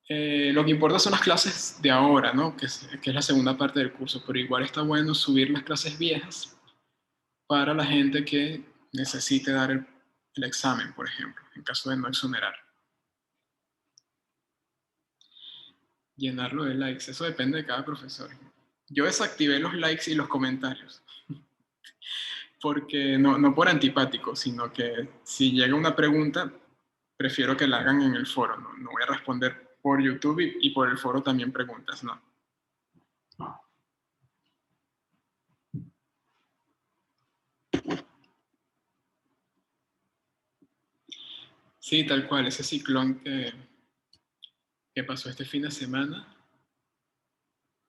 Lo que importa son las clases de ahora, ¿no? Que es la segunda parte del curso, pero igual está bueno subir las clases viejas para la gente que necesite dar el examen, por ejemplo, en caso de no exonerar. Llenarlo de likes, eso depende de cada profesor. Yo desactivé los likes y los comentarios, porque no por antipático, sino que si llega una pregunta, prefiero que la hagan en el foro, no voy a responder por YouTube y por el foro también preguntas, no. Sí, tal cual, ese ciclón que pasó este fin de semana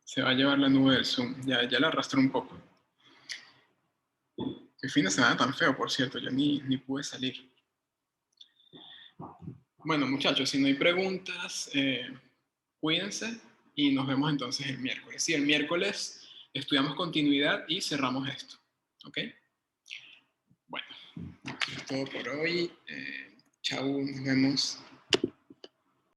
se va a llevar la nube del Zoom, ya la arrastró un poco. Qué fin de semana tan feo, por cierto, yo ni pude salir. Bueno, muchachos, si no hay preguntas, cuídense y nos vemos entonces el miércoles. Sí, el miércoles estudiamos continuidad y cerramos esto, ¿ok? Bueno, eso es todo por hoy. Chau, nos vemos.